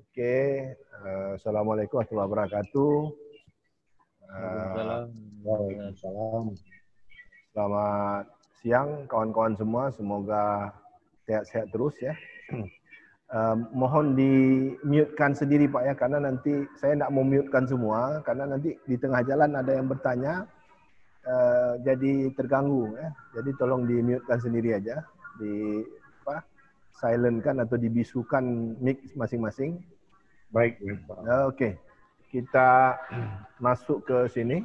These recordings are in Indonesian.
Oke, Assalamualaikum warahmatullahi wabarakatuh. Waalaikumsalam. Waalaikumsalam. Selamat siang kawan-kawan semua, semoga sehat-sehat terus ya. Mohon di-mute-kan sendiri Pak ya, karena nanti saya tidak mau mute-kan semua, karena nanti di tengah jalan ada yang bertanya, jadi terganggu ya. Jadi tolong di-mute-kan sendiri aja, silent-kan atau dibisukan mic masing-masing. Baik, Pak. Oke, kita masuk ke sini.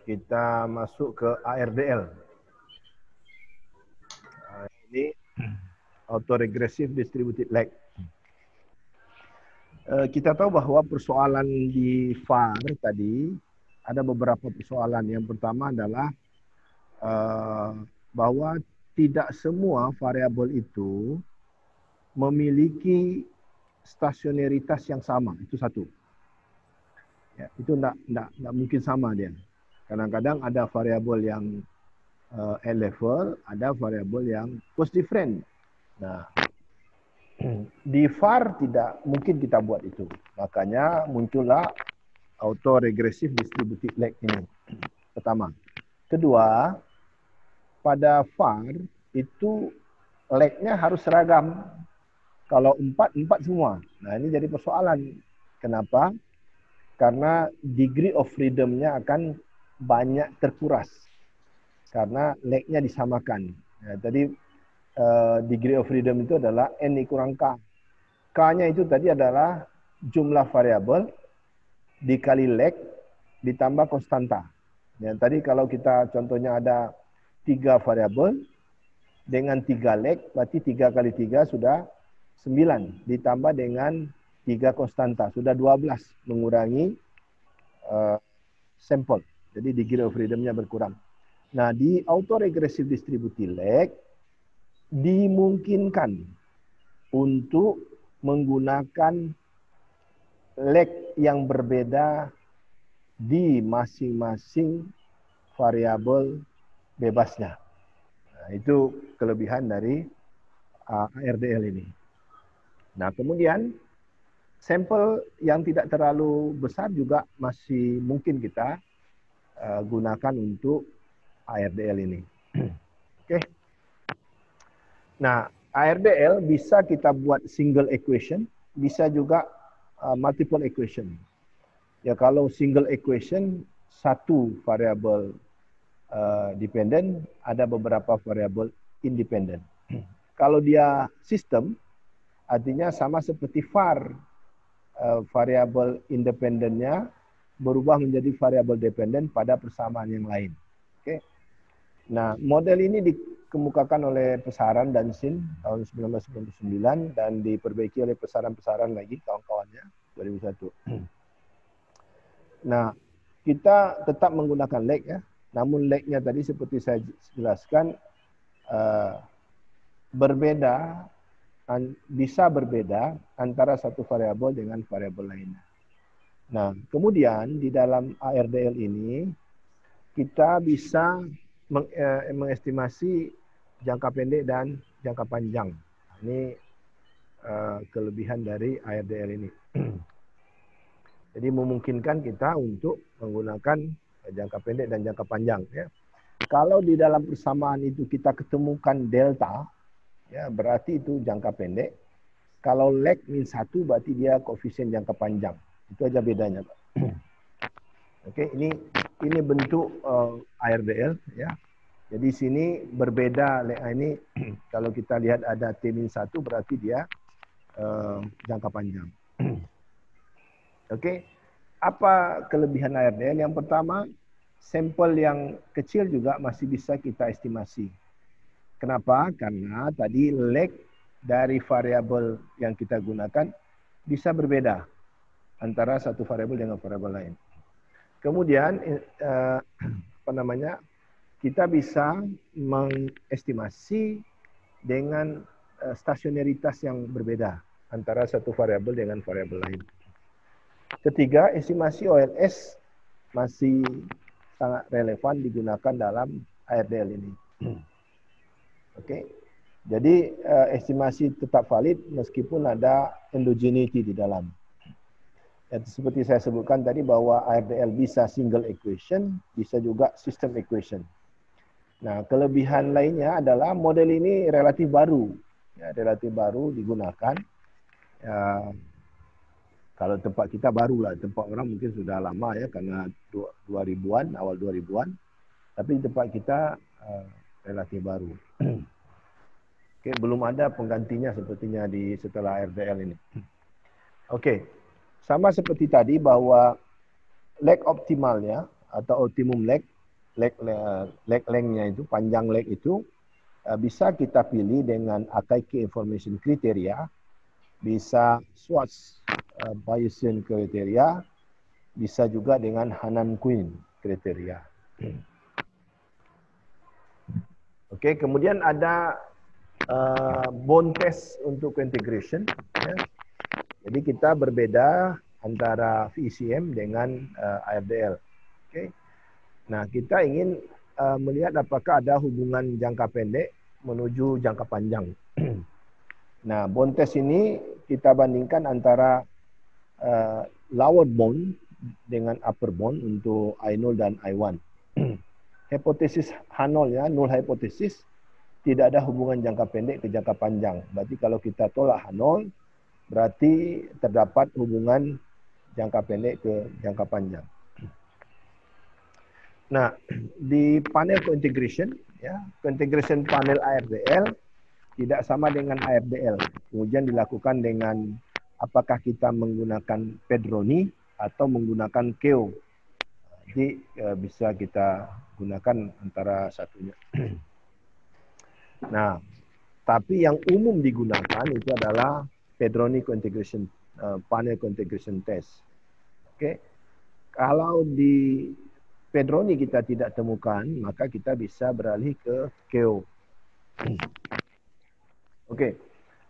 Kita masuk ke ARDL. Ini Autoregressive Distributed Lag. Kita tahu bahwa persoalan di VAR tadi ada beberapa persoalan. Yang pertama adalah bahwa tidak semua variabel itu memiliki stasionaritas yang sama. Itu satu. Ya, itu enggak mungkin sama dia. Kadang-kadang ada variabel yang level, ada variabel yang cost different. Nah, di VAR tidak mungkin kita buat itu. Makanya muncullah autoregressive distributed lag ini. Pertama. Kedua, pada VAR itu lag-nya harus seragam. Kalau 4 semua. Nah, ini jadi persoalan. Kenapa? Karena degree of freedom-nya akan banyak terkuras. Karena lag-nya disamakan. Nah, tadi degree of freedom itu adalah N kurang K. K-nya itu tadi adalah jumlah variabel dikali lag ditambah konstanta. Ya, tadi kalau kita contohnya ada 3 variabel dengan 3 lag, berarti 3 kali 3 sudah 9. Ditambah dengan 3 konstanta, sudah 12 mengurangi sampel. Jadi degree of freedom-nya berkurang. Nah, di autoregressive distributed lag dimungkinkan untuk menggunakan lag yang berbeda di masing-masing variabel bebasnya. Nah, itu kelebihan dari ARDL ini. Nah, kemudian sampel yang tidak terlalu besar juga masih mungkin kita gunakan untuk ARDL ini. Oke. Nah, ARDL bisa kita buat single equation, bisa juga multiple equation. Ya, kalau single equation, satu variabel dependent, ada beberapa variabel independent. Kalau dia sistem, artinya sama seperti VAR, variabel independennya berubah menjadi variabel dependent pada persamaan yang lain. Oke. Nah, model ini dikemukakan oleh Pesaran dan Sin tahun 1999 dan diperbaiki oleh Pesaran lagi kawan-kawannya 2001. Nah, kita tetap menggunakan lag ya. Namun lag-nya tadi seperti saya jelaskan bisa berbeda antara satu variabel dengan variabel lainnya. Nah, kemudian di dalam ARDL ini kita bisa mengestimasi jangka pendek dan jangka panjang. Ini kelebihan dari ARDL ini. Jadi memungkinkan kita untuk menggunakan jangka pendek dan jangka panjang. Ya. Kalau di dalam persamaan itu kita ketemukan delta, ya berarti itu jangka pendek. Kalau lag min 1 berarti dia koefisien jangka panjang. Itu aja bedanya, Pak. Oke, ini bentuk ARDL, ya. Jadi sini berbeda lag ini. Kalau kita lihat ada T min 1 berarti dia jangka panjang. Oke, apa kelebihan ARDL? Yang pertama, sampel yang kecil juga masih bisa kita estimasi. Kenapa? Karena tadi lag dari variabel yang kita gunakan bisa berbeda antara satu variabel dengan variabel lain. Kemudian, kita bisa mengestimasi dengan stasionaritas yang berbeda antara satu variabel dengan variabel lain. Ketiga, estimasi OLS masih sangat relevan digunakan dalam ARDL ini. Oke. Jadi estimasi tetap valid meskipun ada endogeneity di dalam. Ya, seperti saya sebutkan tadi bahwa ARDL bisa single equation, bisa juga system equation. Nah, kelebihan lainnya adalah model ini relatif baru. Ya, relatif baru digunakan. Ya, kalau tempat kita barulah, tempat orang mungkin sudah lama ya karena 2000-an, awal 2000-an. Tapi tempat kita relatif baru. Oke, belum ada penggantinya sepertinya di setelah RDL ini. Oke, sama seperti tadi bahwa lag optimalnya atau optimum lag lengthnya itu, panjang lag itu bisa kita pilih dengan Akaike Information Criteria, bisa Schwartz Bayesian Criteria, bisa juga dengan Hannan-Quinn Criteria. Oke, kemudian ada bone test untuk integration. Ya. Jadi kita berbeda antara VCM dengan ARDL. Oke. Nah, kita ingin melihat apakah ada hubungan jangka pendek menuju jangka panjang. Nah, bone test ini kita bandingkan antara lower bone dengan upper bone untuk I0 dan I1. Hipotesis H0 ya, null hipotesis, tidak ada hubungan jangka pendek ke jangka panjang. Berarti kalau kita tolak H0, berarti terdapat hubungan jangka pendek ke jangka panjang. Nah, di panel co-integration, ya, co-integration panel ARDL tidak sama dengan ARDL. Kemudian dilakukan dengan apakah kita menggunakan Pedroni atau menggunakan Keo. Jadi bisa kita gunakan antara satunya. Nah, tapi yang umum digunakan itu adalah Pedroni co-integration, panel co-integration test. Oke, kalau di Pedroni kita tidak temukan, maka kita bisa beralih ke Keo. Oke,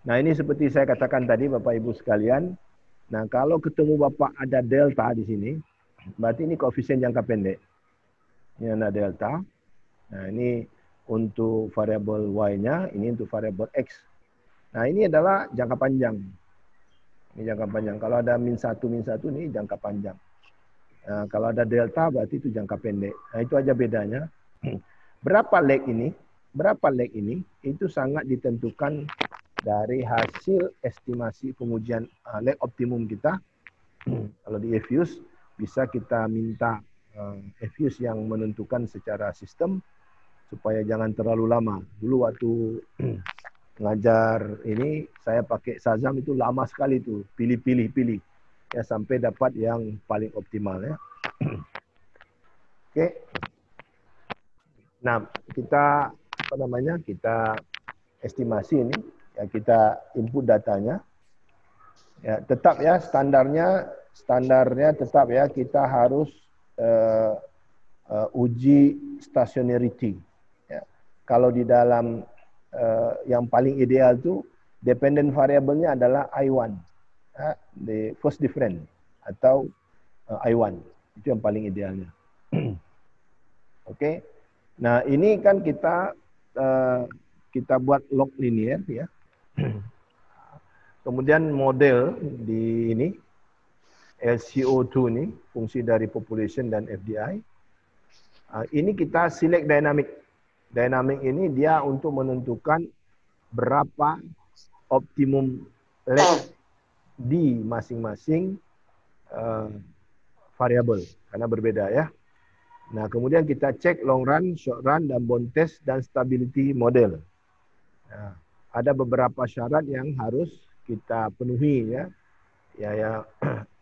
nah ini seperti saya katakan tadi Bapak Ibu sekalian. Nah, kalau ketemu Bapak ada delta di sini, berarti ini koefisien jangka pendek. Ini ada delta. Nah, ini untuk variabel Y-nya, ini untuk variabel X. Nah, ini adalah jangka panjang. Ini jangka panjang. Kalau ada min 1, ini jangka panjang. Nah, kalau ada delta, berarti itu jangka pendek. Nah, itu aja bedanya. Berapa lag ini? Berapa lag ini? Itu sangat ditentukan dari hasil estimasi pengujian lag optimum kita. Kalau di EFUSE, bisa kita minta EFUSE yang menentukan secara sistem, supaya jangan terlalu lama. Dulu waktu ngajar ini saya pakai Shazam itu lama sekali tuh, pilih ya sampai dapat yang paling optimal ya. Oke. Nah, kita kita estimasi ini ya, kita input datanya. Ya, tetap ya standarnya tetap ya, kita harus uji stationarity. Kalau di dalam yang paling ideal itu dependent variabelnya adalah I1, the first difference atau I1, itu yang paling idealnya. Oke, nah ini kan kita buat log linear ya. Kemudian model di ini LCO2 ini fungsi dari population dan FDI. Ini kita select dynamic. Dynamic ini dia untuk menentukan berapa optimum lag di masing-masing variabel karena berbeda ya. Nah, kemudian kita cek long run, short run, dan bone test dan stability model. Nah, ada beberapa syarat yang harus kita penuhi ya.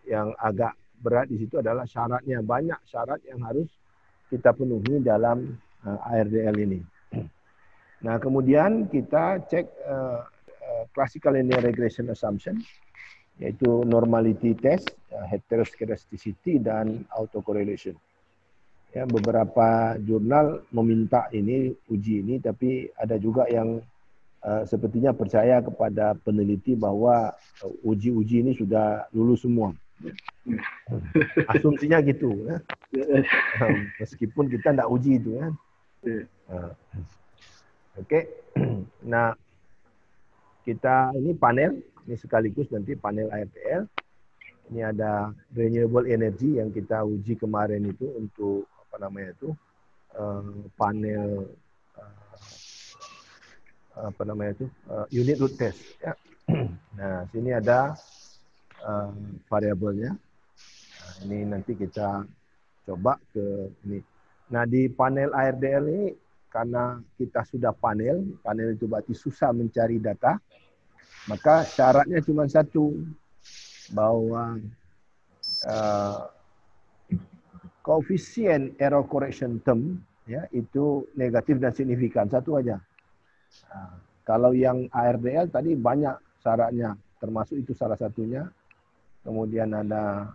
Yang agak berat di situ adalah syaratnya, banyak syarat yang harus kita penuhi dalam ARDL ini. Nah, kemudian kita cek classical linear regression assumption, yaitu normality test, heteroscedasticity, dan autocorrelation. Ya, beberapa jurnal meminta ini, uji ini, tapi ada juga yang sepertinya percaya kepada peneliti bahwa uji-uji ini sudah lulus semua. Asumsinya gitu ya. Meskipun kita tidak uji itu kan. Oke. Nah, kita ini panel, ini sekaligus nanti panel ARDL. Ini ada renewable energy yang kita uji kemarin itu untuk apa namanya itu panel apa namanya itu unit load test. Ya. Nah sini ada variabelnya. Nah, ini nanti kita coba ke ini. Nah di panel ARDL ini karena kita sudah panel itu berarti susah mencari data. Maka syaratnya cuma satu, bahwa koefisien error correction term ya itu negatif dan signifikan, satu aja. Kalau yang ARDL tadi banyak syaratnya, termasuk itu salah satunya. Kemudian ada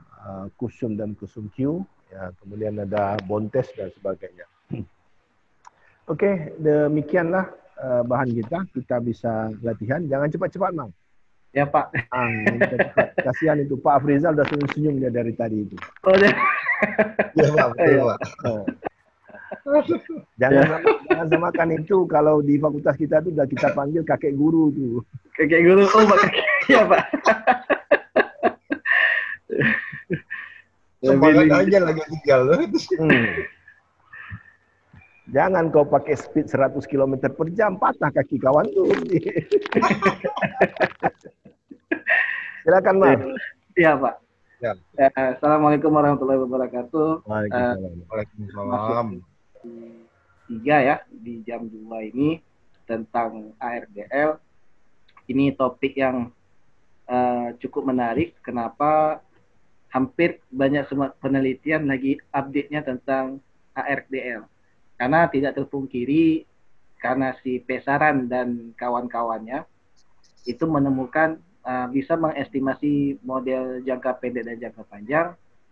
kusum dan kusum Q, ya, kemudian ada bond test dan sebagainya. Oke, demikianlah bahan kita. Kita bisa latihan. Jangan cepat-cepat, Mang. Ya, Pak. Kasihan itu Pak Afrizal udah senyum dia dari tadi itu. Oh, ya. Ya, Pak, betul, Pak. Jangan samakan itu, kalau di fakultas kita tuh udah kita panggil kakek guru tuh. Kakek guru, oh Pak. Iya, Pak. Semangat aja lagi tinggal. Jangan kau pakai speed 100 km per jam, patah kaki kawan tuh. Silakan, Mas. Iya, Pak. Ya. Assalamualaikum warahmatullahi wabarakatuh. Waalaikumsalam. 3 ya, di jam 2 ini tentang ARDL. Ini topik yang cukup menarik. Kenapa hampir banyak semua penelitian lagi update-nya tentang ARDL. Karena tidak terpungkiri, karena si Pesaran dan kawan-kawannya itu menemukan bisa mengestimasi model jangka pendek dan jangka panjang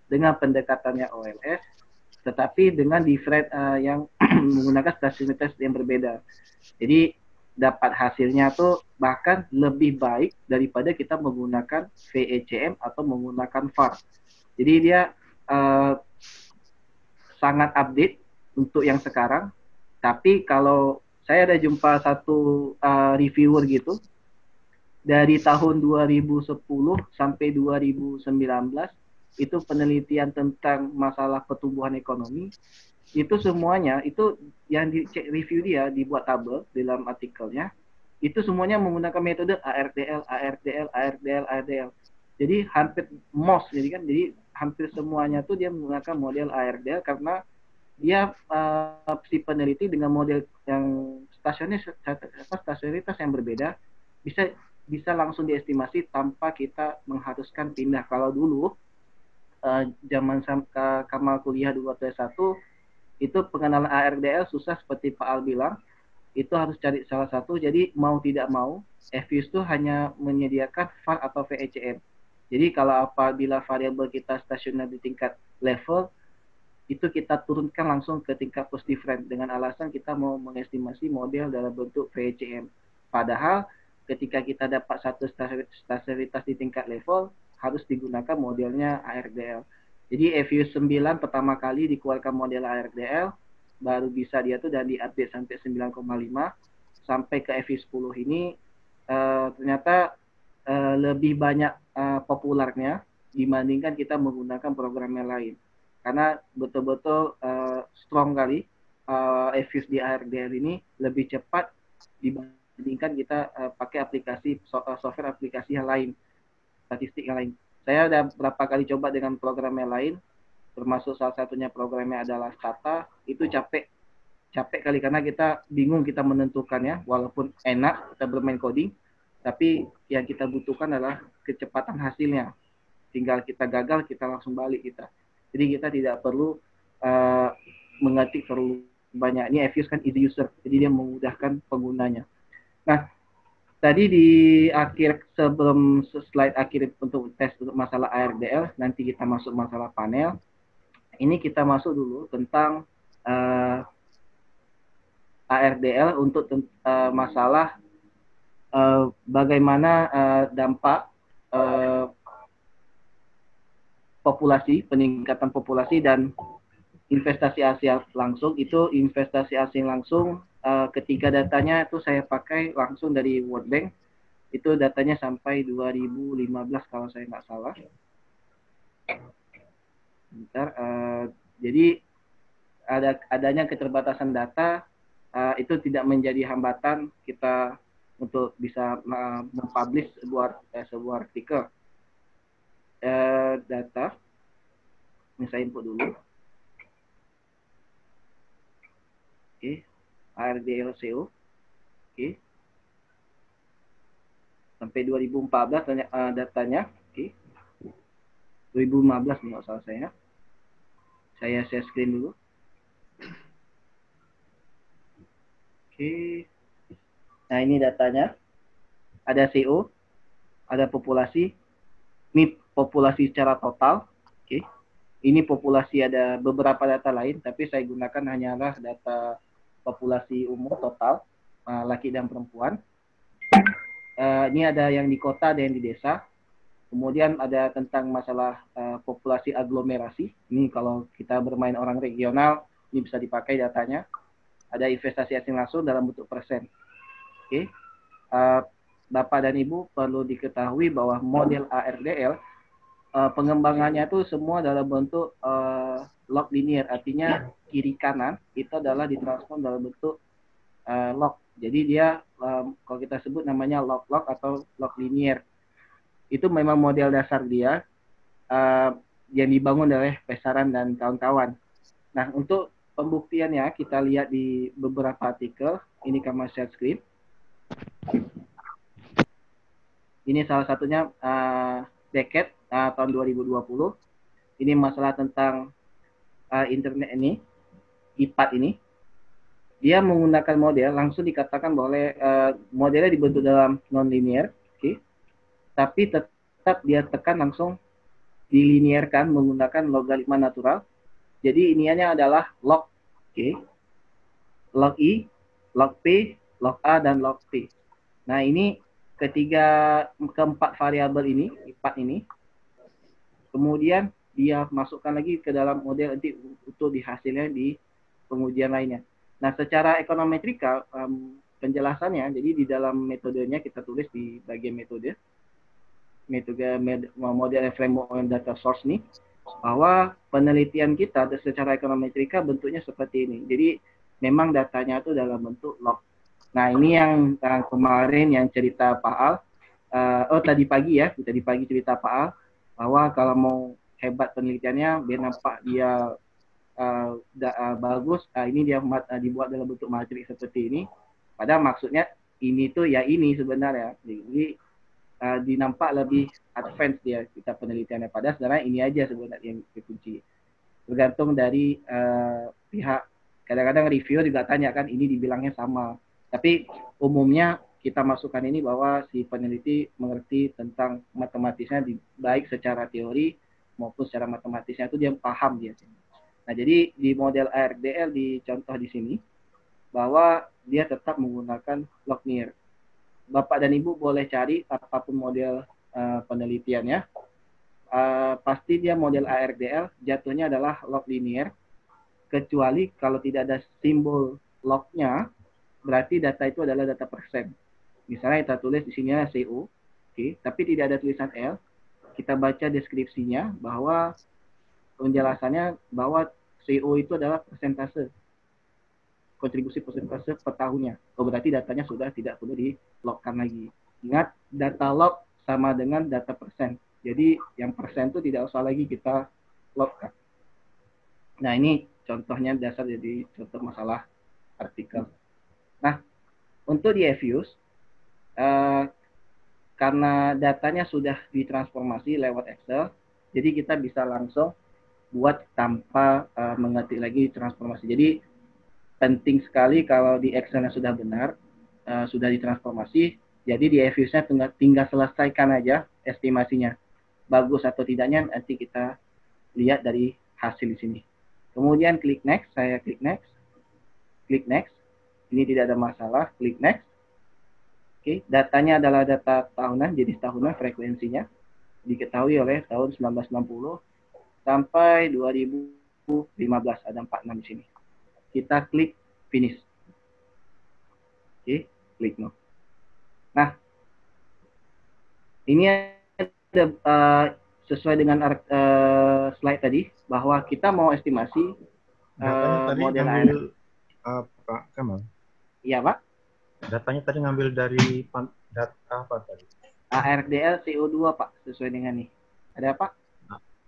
dengan pendekatannya OLS, tetapi dengan different yang menggunakan stasiunitas yang berbeda. Jadi dapat hasilnya tuh bahkan lebih baik daripada kita menggunakan VECM atau menggunakan VAR. Jadi dia sangat update untuk yang sekarang. Tapi kalau saya ada jumpa satu reviewer gitu, dari tahun 2010 sampai 2019, itu penelitian tentang masalah pertumbuhan ekonomi, itu semuanya, itu yang dicek review dia, dibuat tabel dalam artikelnya, itu semuanya menggunakan metode ARDL, ARDL, ARDL, ARDL. Jadi hampir jadi hampir semuanya tuh dia menggunakan model ARDL karena dia si peneliti dengan model yang stasionitas yang berbeda bisa langsung diestimasi tanpa kita mengharuskan pindah. Kalau dulu zaman Kamal kuliah 221 itu pengenalan ARDL susah, seperti Pak Al bilang, itu harus cari salah satu. Jadi mau tidak mau FUS itu hanya menyediakan VAR atau VECM. Jadi kalau apabila variabel kita stasioner di tingkat level, itu kita turunkan langsung ke tingkat post different dengan alasan kita mau mengestimasi model dalam bentuk VECM. Padahal ketika kita dapat satu stasionitas di tingkat level, harus digunakan modelnya ARDL. Jadi FUS 9 pertama kali dikeluarkan model ARDL, baru bisa dia tuh dan diupdate sampai 9,5, sampai ke FUS 10 ini ternyata lebih banyak populernya dibandingkan kita menggunakan program yang lain. Karena betul-betul strong kali FUS di ARDL ini lebih cepat dibandingkan kita pakai aplikasi software aplikasi yang lain, statistik yang lain. Saya udah berapa kali coba dengan program yang lain, termasuk salah satunya programnya adalah Stata. Itu capek kali karena kita bingung kita menentukannya, walaupun enak kita bermain coding, tapi yang kita butuhkan adalah kecepatan hasilnya. Tinggal kita gagal, kita langsung balik kita. Jadi kita tidak perlu mengetik terlalu banyak. Ini FUS kan easy user, jadi dia memudahkan penggunanya. Nah, tadi di akhir, sebelum slide akhir untuk tes untuk masalah ARDL, nanti kita masuk masalah panel. Ini kita masuk dulu tentang ARDL untuk masalah bagaimana dampak populasi, peningkatan populasi dan investasi asing langsung. Itu investasi asing langsung ketika datanya itu saya pakai langsung dari World Bank. Itu datanya sampai 2015 kalau saya nggak salah. Bentar, jadi adanya keterbatasan data itu tidak menjadi hambatan kita untuk bisa mempublish sebuah artikel. Data, ini saya input dulu. Oke, ARDL-CO. Oke. Sampai 2014 datanya. Oke. 2015 nggak salah saya. Saya share screen dulu. Oke. Nah, ini datanya. Ada CO, ada populasi. Ini populasi secara total. Oke. Ini populasi, ada beberapa data lain, tapi saya gunakan hanyalah data populasi umum total, laki dan perempuan. Ini ada yang di kota, ada yang di desa. Kemudian ada tentang masalah populasi aglomerasi. Ini kalau kita bermain orang regional, ini bisa dipakai datanya. Ada investasi asing langsung dalam bentuk persen. Oke. Bapak dan Ibu perlu diketahui bahwa model ARDL pengembangannya itu semua dalam bentuk log linear, artinya kiri kanan itu adalah ditransform dalam bentuk log. Jadi dia kalau kita sebut namanya log-log atau log linear. Itu memang model dasar dia yang dibangun oleh Pesaran dan kawan-kawan. Nah, untuk pembuktiannya kita lihat di beberapa artikel. Ini kami share screen. Ini salah satunya Decade tahun 2020. Ini masalah tentang internet ini, IPAD ini. Dia menggunakan model, langsung dikatakan bahwa modelnya dibentuk dalam non-linear. Okay. Tapi tetap dia tekan langsung dilinearkan menggunakan logaritma natural. Jadi iniannya adalah log, okay, log I, log P, log A, dan log T. Nah, ini keempat variabel ini, IPAD ini, kemudian dia masukkan lagi ke dalam model nanti untuk dihasilnya di pengujian lainnya. Nah, secara ekonometrika penjelasannya, jadi di dalam metodenya kita tulis di bagian metode model framework data source nih, bahwa penelitian kita secara ekonometrika bentuknya seperti ini. Jadi memang datanya itu dalam bentuk log. Nah, ini yang kemarin yang cerita Pak Al, tadi pagi cerita Pak Al, bahwa kalau mau hebat penelitiannya biar nampak dia bagus, ini dia dibuat dalam bentuk matriks seperti ini. Padahal maksudnya ini tuh ya ini sebenarnya. Jadi dinampak lebih advance dia kita penelitiannya. Padahal sebenarnya ini aja sebenarnya yang kunci. Tergantung dari pihak. Kadang-kadang reviewer juga tanya kan, ini dibilangnya sama. Tapi umumnya kita masukkan ini bahwa si peneliti mengerti tentang matematisnya baik secara teori maupun secara matematisnya itu dia paham dia. Nah, jadi di model ARDL di contoh di sini bahwa dia tetap menggunakan log linear. Bapak dan Ibu boleh cari apapun model penelitiannya. Pasti dia model ARDL jatuhnya adalah log linear, kecuali kalau tidak ada simbol lognya, berarti data itu adalah data persen. Misalnya kita tulis di sini CO, okay, tapi tidak ada tulisan L. Kita baca deskripsinya bahwa penjelasannya bahwa CO itu adalah persentase, kontribusi persentase per tahunnya. Oh, berarti datanya sudah tidak perlu di-logkan lagi. Ingat, data log sama dengan data persen. Jadi yang persen itu tidak usah lagi kita logkan. Nah, ini contohnya dasar jadi contoh masalah artikel. Nah, untuk di Efuse, karena datanya sudah ditransformasi lewat Excel, jadi kita bisa langsung buat tanpa mengetik lagi transformasi. Jadi penting sekali kalau di Excel-nya sudah benar, sudah ditransformasi, jadi di Efuse-nya tinggal selesaikan aja estimasinya. Bagus atau tidaknya nanti kita lihat dari hasil di sini. Kemudian klik next, saya klik next. Klik next. Ini tidak ada masalah, klik next. Oke, datanya adalah data tahunan, jadi tahunan frekuensinya diketahui oleh tahun 1960 sampai 2015, ada 46 di sini. Kita klik finish. Oke, klik no. Nah, Ini ada sesuai dengan slide tadi bahwa kita mau estimasi Datanya tadi model ngambil ARD. Pak Kamal. Iya, Pak. Datanya tadi ngambil dari data apa tadi? ARDL CO2, Pak, sesuai dengan nih. Ada Pak?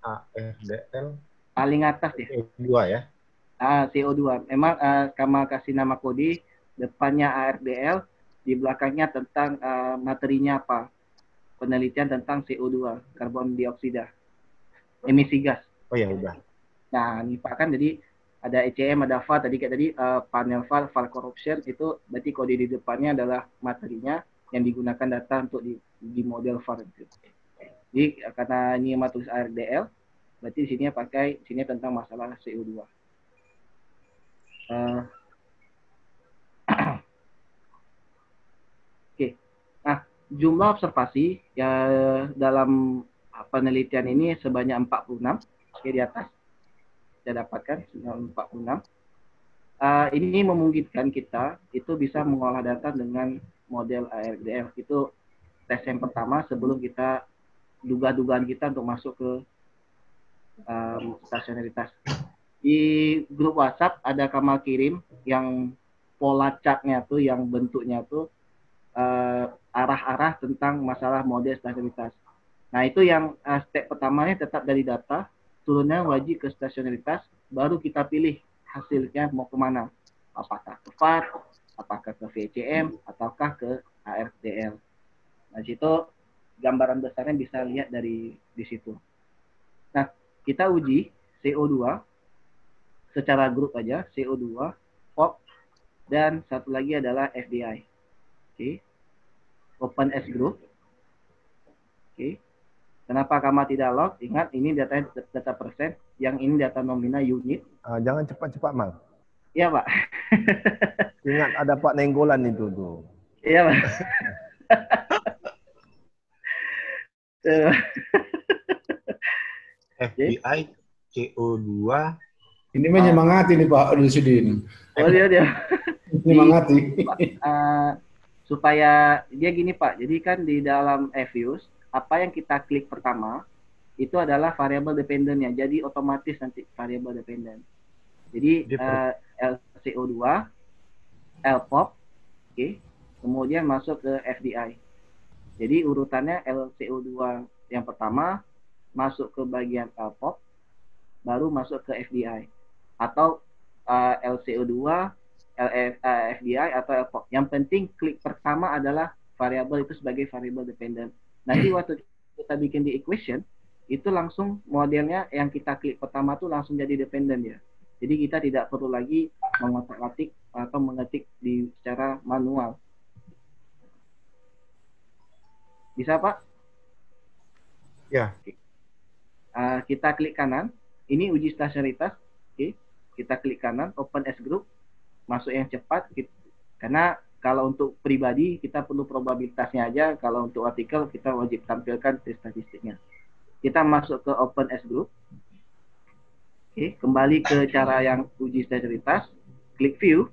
ARDL Paling atas ya. CO2 ya. CO2. Memang Kamal kasih nama kode, depannya ARDL, di belakangnya tentang materinya apa. Penelitian tentang CO2, karbon dioksida, emisi gas. Oh ya udah. Nah, ini Pak kan jadi ada ECM, ada VAR, tadi kayak tadi panel VAR corruption, itu berarti kode di depannya adalah materinya yang digunakan data untuk di model VAR itu. Jadi karena ini tulis ARDL, berarti di sini pakai sini tentang masalah CO2. Oke. Nah, jumlah observasi ya dalam penelitian ini sebanyak 46. Oke, di atas kita dapatkan 46. Ini memungkinkan kita itu bisa mengolah data dengan model ARDL. Itu tes yang pertama sebelum kita dugaan kita untuk masuk ke stasionaritas. Di grup WhatsApp ada Kamal kirim yang pola chartnya tuh, yang bentuknya tuh arah-arah tentang masalah model stasionaritas. Nah, itu yang step pertamanya tetap dari data, turunnya wajib ke stasionaritas, baru kita pilih hasilnya mau kemana. Apakah ke VAR, apakah ke VCM, ataukah ke ARDL. Nah, situ gambaran besarnya bisa lihat dari di situ. Nah, kita uji CO2 secara grup aja, CO2, POP, dan satu lagi adalah FDI. Oke. Open S group. Oke. Kenapa Kamal tidak log? Ingat, ini data persen, yang ini data nominal unit. Jangan cepat-cepat, Mal. Iya, Pak. Ingat ada Pak Nenggolan itu tuh. Iya, Pak. FBI CO2. Ini menyemangati nih Pak Rusudin. Oh, dia. Menyemangati. Supaya dia gini Pak, jadi kan di dalam EViews, apa yang kita klik pertama, itu adalah variable dependent-nya. Jadi otomatis nanti variable dependent. Jadi LCO2, LPOP, okay, kemudian masuk ke FDI. Jadi urutannya LCO2 yang pertama, masuk ke bagian LPOP, baru masuk ke FDI. Atau LCO2, FDI atau LPOP. Yang penting klik pertama adalah variabel itu sebagai variable dependent. Nanti waktu kita bikin di equation, itu langsung modelnya yang kita klik pertama tuh langsung jadi dependent ya. Jadi kita tidak perlu lagi mengotak-atik atau mengetik secara manual. Bisa Pak? Ya. Kita klik kanan. Ini uji stasionaritas. Oke. Kita klik kanan, open S group. Masuk yang cepat. Karena kalau untuk pribadi kita perlu probabilitasnya aja. Kalau untuk artikel kita wajib tampilkan statistiknya. Kita masuk ke open S group. Oke, kembali ke cara yang uji stasionaritas. Klik view.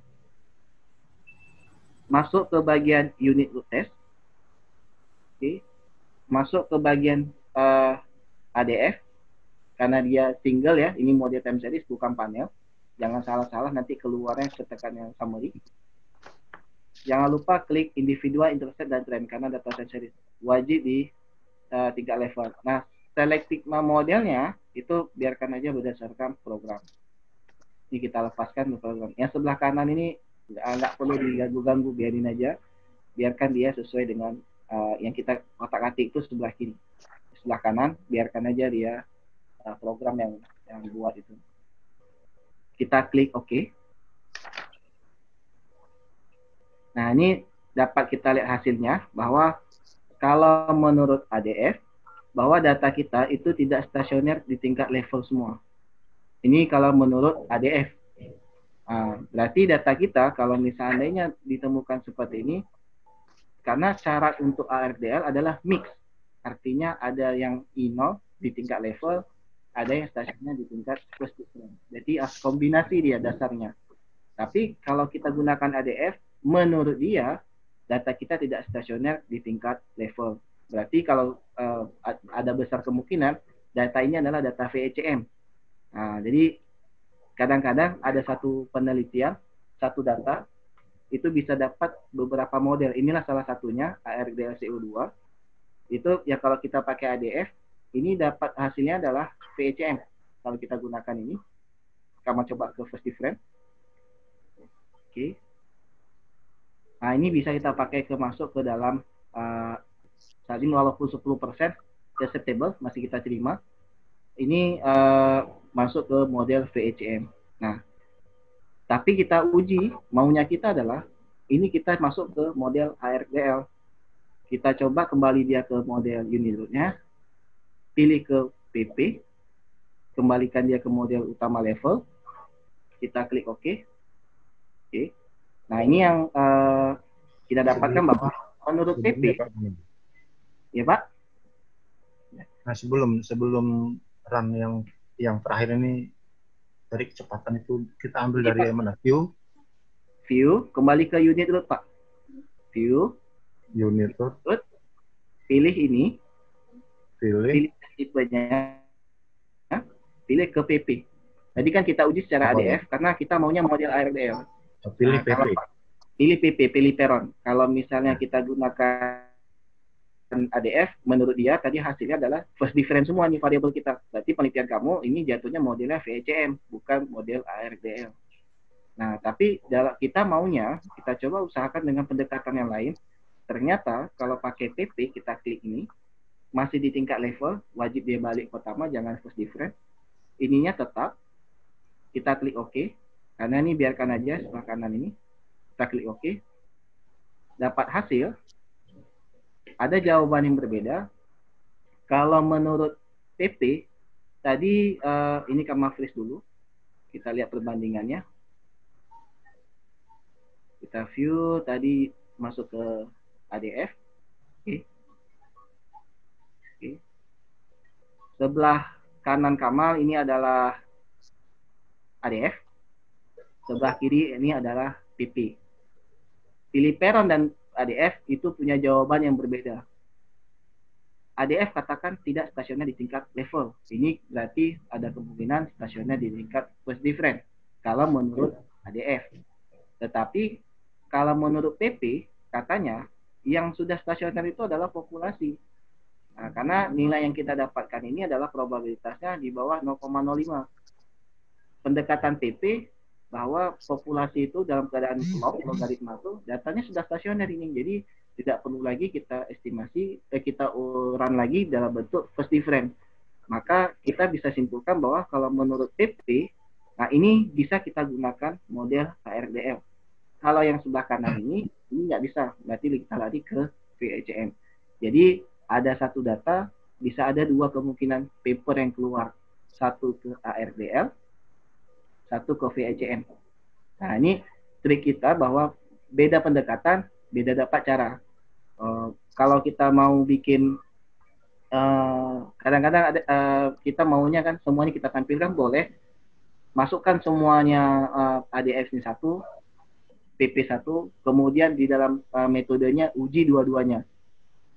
Masuk ke bagian unit load test. Oke. Masuk ke bagian ADF. Karena dia single ya, ini model time series bukan panel. Jangan salah-salah nanti keluarnya ketekan yang summary. Jangan lupa klik individual, intercept, dan trend karena data time series wajib di 3 level. Nah, selective modelnya itu biarkan aja berdasarkan program. Ini kita lepaskan ke program. Yang sebelah kanan ini nggak perlu diganggu-ganggu, biarin aja. Biarkan dia sesuai dengan yang kita otak-atik itu sebelah kiri. Sebelah kanan, biarkan aja dia program yang buat itu. Kita klik OK. Nah, ini dapat kita lihat hasilnya bahwa kalau menurut ADF, bahwa data kita itu tidak stasioner di tingkat level semua. Ini kalau menurut ADF. Berarti data kita kalau misalnya ditemukan seperti ini, karena syarat untuk ARDL adalah mix. Artinya ada yang I0 di tingkat level, ada yang stasioner di tingkat plus. Jadi kombinasi dia dasarnya. Tapi kalau kita gunakan ADF, menurut dia, data kita tidak stasioner di tingkat level. berarti kalau ada besar kemungkinan data ini adalah data VECM. Nah, jadi kadang-kadang ada satu penelitian, satu data, itu bisa dapat beberapa model. Inilah salah satunya, ARDL-CO2. Itu ya kalau kita pakai ADF, ini dapat hasilnya adalah VECM. Kalau kita gunakan ini, kamu coba ke first difference. Oke. Nah, ini bisa kita pakai masuk ke dalam, saat ini walaupun 10% acceptable, masih kita terima. Ini masuk ke model VECM. Nah, tapi kita uji, maunya kita adalah, ini kita masuk ke model ARDL. Kita coba kembali dia ke model unit load-nya, pilih ke PP, kembalikan dia ke model utama level, kita klik OK. Oke. Nah, ini yang kita dapatkan bahwa menurut PP, ya Pak? Nah, sebelum run yang terakhir ini, dari kecepatan itu kita ambil dari mana? View, kembali ke unit load, Pak. View, unit load, pilih ini, pilih tipenya, pilih ke PP. Tadi kan kita uji secara ADF karena kita maunya model ARDL. Pilih PP. Pilih PP, pilih peron. Kalau misalnya kita gunakan ADF, menurut dia tadi hasilnya adalah first difference semua nih variabel kita. Berarti penelitian kamu ini jatuhnya modelnya VECM, bukan model ARDL. Nah, tapi kita maunya, kita coba usahakan dengan pendekatan yang lain. Ternyata kalau pakai PP, kita klik ini, masih di tingkat level, wajib dia balik pertama, jangan first difference. Ininya tetap, kita klik OK. Karena ini biarkan aja sebelah kanan ini. Kita klik OK. Dapat hasil. Ada jawaban yang berbeda. Kalau menurut PP, tadi ini kami freeze dulu. Kita lihat perbandingannya. Kita view, tadi masuk ke ADF. Oke. Sebelah kanan Kamal ini adalah ADF. Sebelah kiri ini adalah PP. Pilih peron dan ADF itu punya jawaban yang berbeda. ADF katakan tidak stasioner di tingkat level. Ini berarti ada kemungkinan stasioner di tingkat first difference. Kalau menurut ADF. Tetapi kalau menurut PP katanya yang sudah stasioner itu adalah populasi. Nah, karena nilai yang kita dapatkan ini adalah probabilitasnya di bawah 0,05. Pendekatan PP bahwa populasi itu dalam keadaan logaritma itu datanya sudah stasioner ini, jadi tidak perlu lagi kita estimasi, kita run lagi dalam bentuk first difference. Maka kita bisa simpulkan bahwa kalau menurut PP, nah ini bisa kita gunakan model ARDL. Kalau yang sebelah kanan ini nggak bisa, berarti kita lari ke VECM. Jadi ada satu data, bisa ada dua kemungkinan paper yang keluar, satu ke ARDL, satu ke VECM. Nah, ini trik kita bahwa beda pendekatan, beda dapat cara. Kalau kita mau bikin, kadang-kadang kita maunya kan semuanya kita tampilkan, boleh. Masukkan semuanya ADF ini satu, PP satu, kemudian di dalam metodenya uji dua-duanya.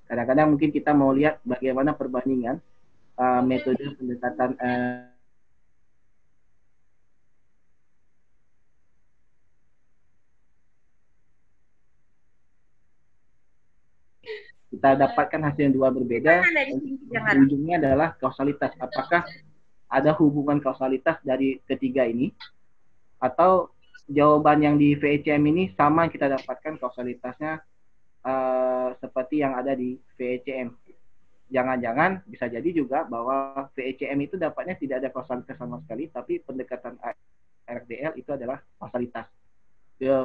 Kadang-kadang mungkin kita mau lihat bagaimana perbandingan metode pendekatan kita dapatkan hasil yang dua berbeda. Ujungnya adalah kausalitas. Apakah ada hubungan kausalitas dari ketiga ini, atau jawaban yang di VECM ini sama yang kita dapatkan kausalitasnya seperti yang ada di VECM. Jangan-jangan bisa jadi juga bahwa VECM itu dapatnya tidak ada kausalitas sama sekali, tapi pendekatan ARDL itu adalah kausalitas.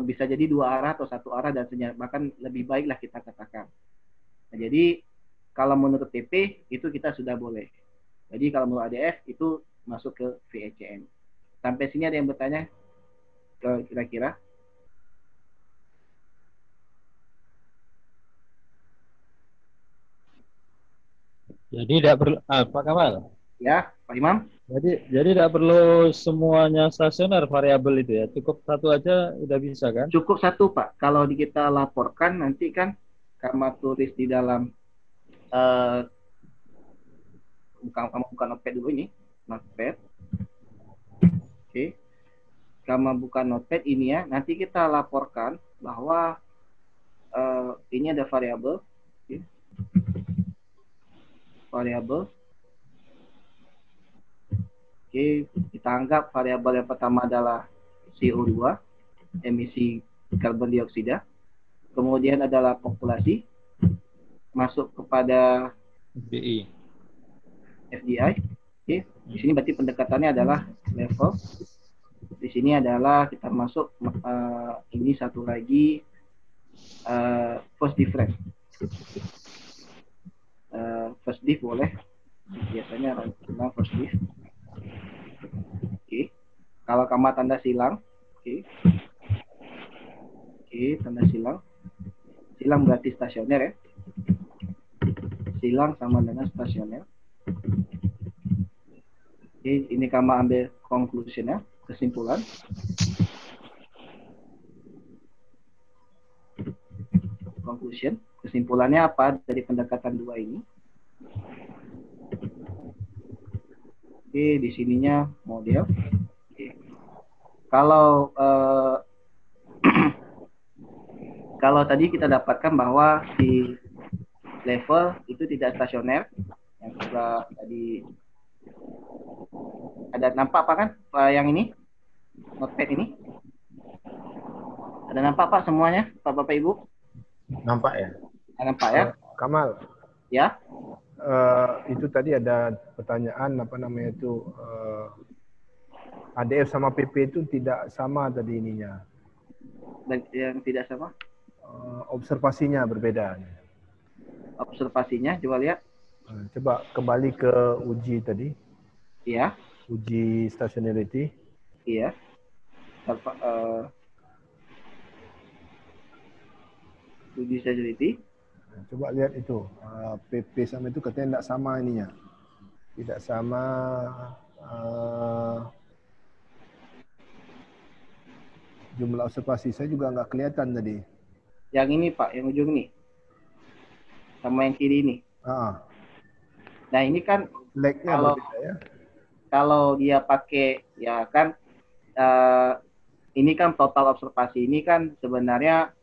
Bisa jadi dua arah atau satu arah, dan bahkan lebih baiklah kita katakan. Nah, jadi kalau menurut PP itu kita sudah boleh. Jadi kalau menurut ADF itu masuk ke VECM. Sampai sini ada yang bertanya kira-kira? Jadi tidak perlu, Pak Kamal. Ya, Pak Imam. Jadi tidak perlu semuanya stasioner variabel itu ya. Cukup satu aja udah bisa kan? Cukup satu, Pak. Kalau kita laporkan nanti kan Kamal tulis di dalam eh, kamu buka notepad dulu ini, notepad. Oke. Kamu buka notepad ini ya. Nanti kita laporkan bahwa ini ada variabel. Oke. Variabel. Oke, kita anggap variabel yang pertama adalah CO2, emisi karbon dioksida. Kemudian adalah populasi, masuk kepada BI. FDI. Oke, di sini berarti pendekatannya adalah level. Di sini adalah kita masuk ini satu lagi first difference. First diff boleh, biasanya orang bilang first diff. Oke, kalau kamu tanda silang, oke, tanda silang. Silang berarti stasioner ya. Silang sama dengan stasioner. Oke, ini kamu ambil conclusion ya, kesimpulan. Conclusion, kesimpulannya apa dari pendekatan dua ini? Oke, di sininya model. Oke. Kalau kalau tadi kita dapatkan bahwa si level itu tidak stasioner, yang sudah tadi ada nampak apa kan yang ini notepad ini? Ada nampak Pak semuanya, Pak Bapak Ibu? Nampak ya? Nampak ya? Kamal, Ya. itu tadi ada pertanyaan apa namanya itu ADF sama PP itu tidak sama tadi ininya. Yang tidak sama? Observasinya berbeda. Observasinya coba lihat. Coba kembali ke uji tadi. Iya. Uji stationarity. Iya. Uji stationarity. Coba lihat itu, PP sama itu katanya tidak sama ininya. Tidak sama jumlah observasi. Saya juga nggak kelihatan tadi. Yang ini Pak, yang ujung nih. Sama yang kiri ini. Nah ini kan lag-nya berbeda ya. Kalau dia pakai, ya kan, ini kan total observasi ini kan sebenarnya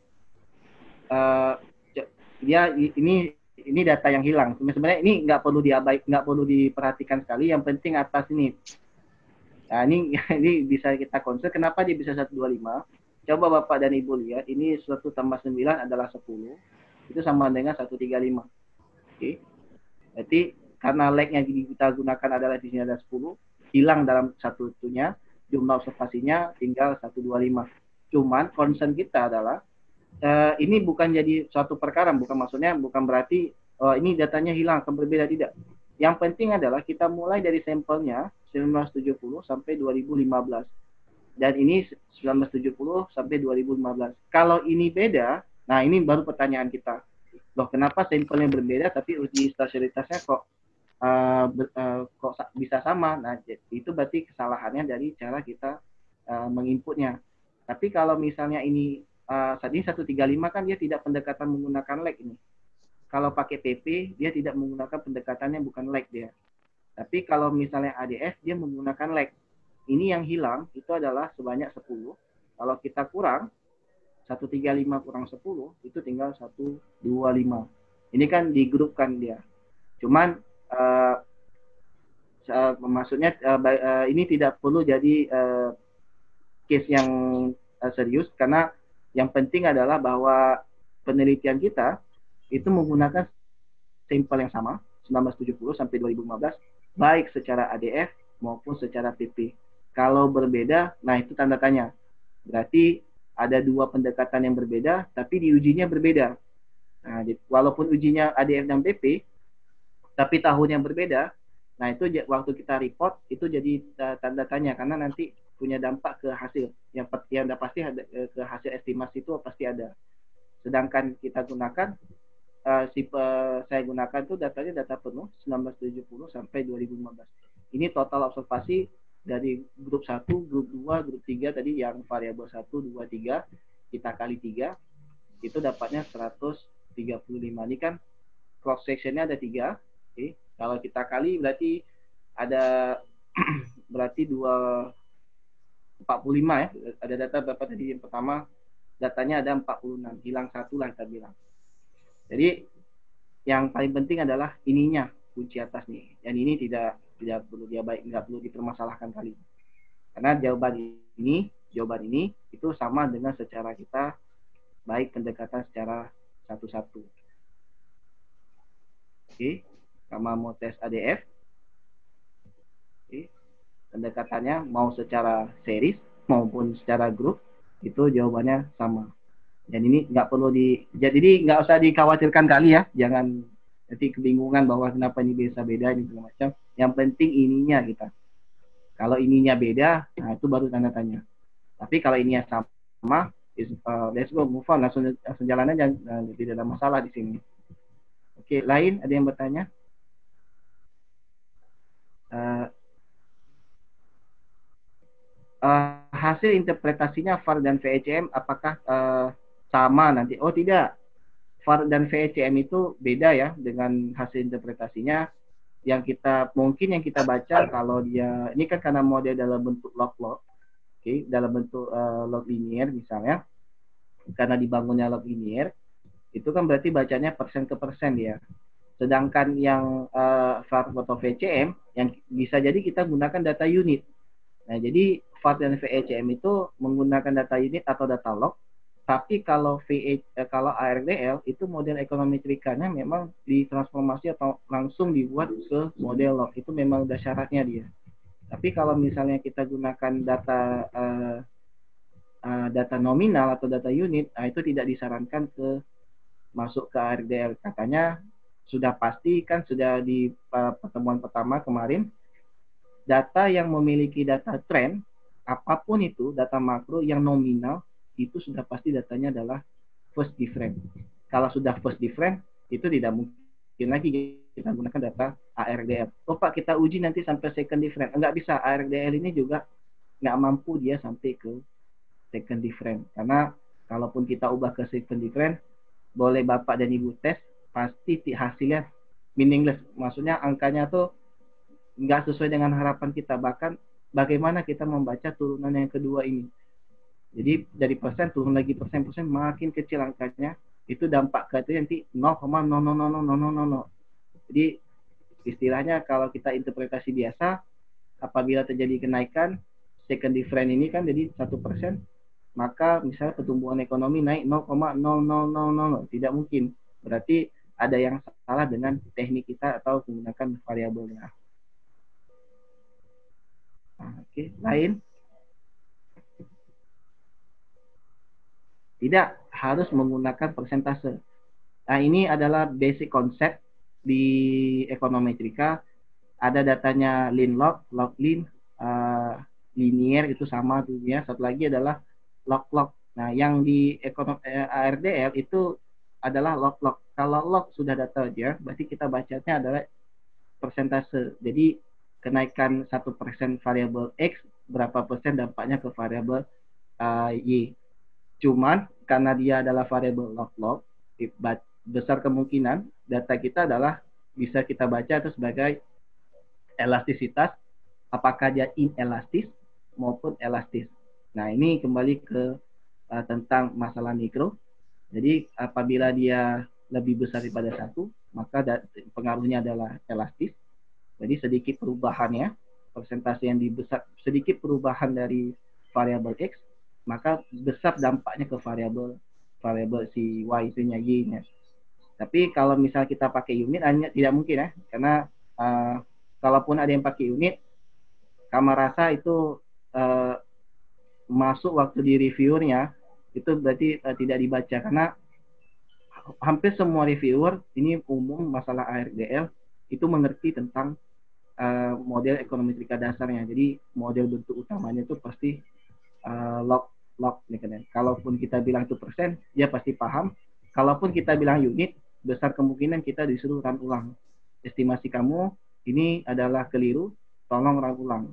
dia ini data yang hilang. Sebenarnya ini nggak perlu diperhatikan sekali. Yang penting atas ini. Nah ini bisa kita konser. Kenapa dia bisa 125? Coba Bapak dan Ibu lihat. Ini 1 tambah 9 adalah 10. Itu sama dengan 135. Oke. Berarti karena lag yang kita gunakan adalah di sini ada 10, hilang dalam satunya, jumlah observasinya tinggal 125. Cuman concern kita adalah ini bukan jadi suatu perkara, bukan berarti ini datanya hilang akan berbeda, tidak. Yang penting adalah kita mulai dari sampelnya 1970 sampai 2015. Dan ini 1970 sampai 2015. Kalau ini beda, nah ini baru pertanyaan kita. Loh, kenapa sampelnya berbeda tapi uji stasionitasnya kok bisa sama? Nah, itu berarti kesalahannya dari cara kita menginputnya. Tapi kalau misalnya ini saat ini 135 kan dia tidak pendekatan menggunakan lag ini. Kalau pakai PP, dia tidak menggunakan pendekatannya bukan lag dia. Tapi kalau misalnya ADF, dia menggunakan lag. Ini yang hilang, itu adalah sebanyak 10. Kalau kita kurang, 135 kurang 10, itu tinggal 125. Ini kan digrupkan dia. Cuman, maksudnya ini tidak perlu jadi case yang serius, karena yang penting adalah bahwa penelitian kita itu menggunakan sampel yang sama, 1970 sampai 2015, baik secara ADF maupun secara PP. Kalau berbeda, nah itu tanda tanya. Berarti ada dua pendekatan yang berbeda, tapi diujinya berbeda. Nah, walaupun ujinya ADF dan PP, tapi tahun yang berbeda, nah itu waktu kita report, itu jadi tanda tanya, karena nanti punya dampak ke hasil. Yang pasti ada, ke hasil estimasi itu pasti ada. Sedangkan kita gunakan, saya gunakan itu datanya data penuh 1970 sampai 2015. Ini total observasi dari grup 1, grup 2, grup 3 tadi yang variabel 1, 2, 3 kita kali 3 itu dapatnya 135. Ini kan cross sectionnya ada 3. Oke. Kalau kita kali berarti ada berarti 45 ya. Ada data berapa tadi? Yang pertama datanya ada 46, hilang 1 lah kita bilang. Jadi yang paling penting adalah ininya, kunci atas nih. Yang ini tidak perlu nggak perlu dipermasalahkan kali. Karena jawaban ini itu sama dengan secara kita baik pendekatan secara satu-satu. Oke, sama mau tes ADF. Oke. Pendekatannya mau secara series maupun secara grup itu jawabannya sama. Dan ini nggak perlu jadi nggak usah dikhawatirkan kali ya, jangan nanti kebingungan bahwa kenapa ini bisa beda ini segala macam. Yang penting ininya kita. Kalau ininya beda, nah itu baru tanda tanya. Tapi kalau ininya sama, let's go move on, langsung jalan aja, tidak ada masalah di sini. Oke, lain ada yang bertanya? Hasil interpretasinya VAR dan VECM apakah sama nanti? Oh tidak, VAR dan VECM itu beda ya dengan hasil interpretasinya. Yang kita baca kalau dia ini kan karena model dalam bentuk log-log, oke, dalam bentuk log linear misalnya, karena dibangunnya log linear, itu kan berarti bacanya persen ke persen ya. Sedangkan yang VAR atau VECM yang bisa jadi kita gunakan data unit. Nah, jadi VAR dan VECM itu menggunakan data unit atau data log, tapi kalau ARDL itu model ekonometrikanya memang ditransformasi atau langsung dibuat ke model log, itu memang udah syaratnya dia. Tapi kalau misalnya kita gunakan data nominal atau data unit, nah itu tidak disarankan masuk ke ARDL. Katanya sudah pasti kan sudah di pertemuan pertama kemarin, data yang memiliki data trend apapun itu, data makro yang nominal itu sudah pasti datanya adalah first different. Kalau sudah first different itu tidak mungkin lagi kita gunakan data ARDL. Oh Pak, kita uji nanti sampai second different. Enggak bisa, ARDL ini juga nggak mampu dia sampai ke second different. Karena kalaupun kita ubah ke second different, boleh Bapak dan Ibu tes, pasti hasilnya meaningless. Maksudnya angkanya tuh nggak sesuai dengan harapan kita. Bahkan bagaimana kita membaca turunan yang kedua ini. Jadi dari persen turun lagi persen makin kecil angkanya, itu dampak ke itu nanti 0,0000000. Jadi istilahnya kalau kita interpretasi biasa, apabila terjadi kenaikan second different ini kan jadi 1%, maka misalnya pertumbuhan ekonomi naik 0,0000. Tidak mungkin. Berarti ada yang salah dengan teknik kita atau menggunakan variabelnya. Oke, lain. Tidak harus menggunakan persentase. Nah, ini adalah basic konsep di ekonometrika. Ada datanya lean log, log lean, linear itu sama tuh ya. Satu lagi adalah log log. Nah, yang di ARDL itu adalah log log. Kalau log sudah data aja, berarti kita bacanya adalah persentase. Jadi kenaikan 1% variabel X, berapa persen dampaknya ke variabel Y. Cuman karena dia adalah variabel log-log, besar kemungkinan data kita adalah bisa kita baca itu sebagai elastisitas, apakah dia inelastis maupun elastis. Nah, ini kembali ke tentang masalah mikro. Jadi apabila dia lebih besar daripada 1, maka pengaruhnya adalah elastis. Jadi sedikit perubahannya, persentase yang dibesar, sedikit perubahan dari variabel X, maka besar dampaknya ke variabel si Y itunya Y-nya. Tapi kalau misal kita pakai unit, hanya tidak mungkin ya, karena kalaupun ada yang pakai unit, Kamar rasa itu masuk waktu di reviewernya, itu berarti tidak dibaca, karena hampir semua reviewer ini umum masalah ARDL itu mengerti tentang model ekonometrika dasarnya. Jadi model bentuk utamanya itu pasti log. Kalaupun kita bilang itu persen, dia pasti paham. Kalaupun kita bilang unit, besar kemungkinan kita disuruh run ulang. Estimasi kamu ini adalah keliru, tolong run ulang.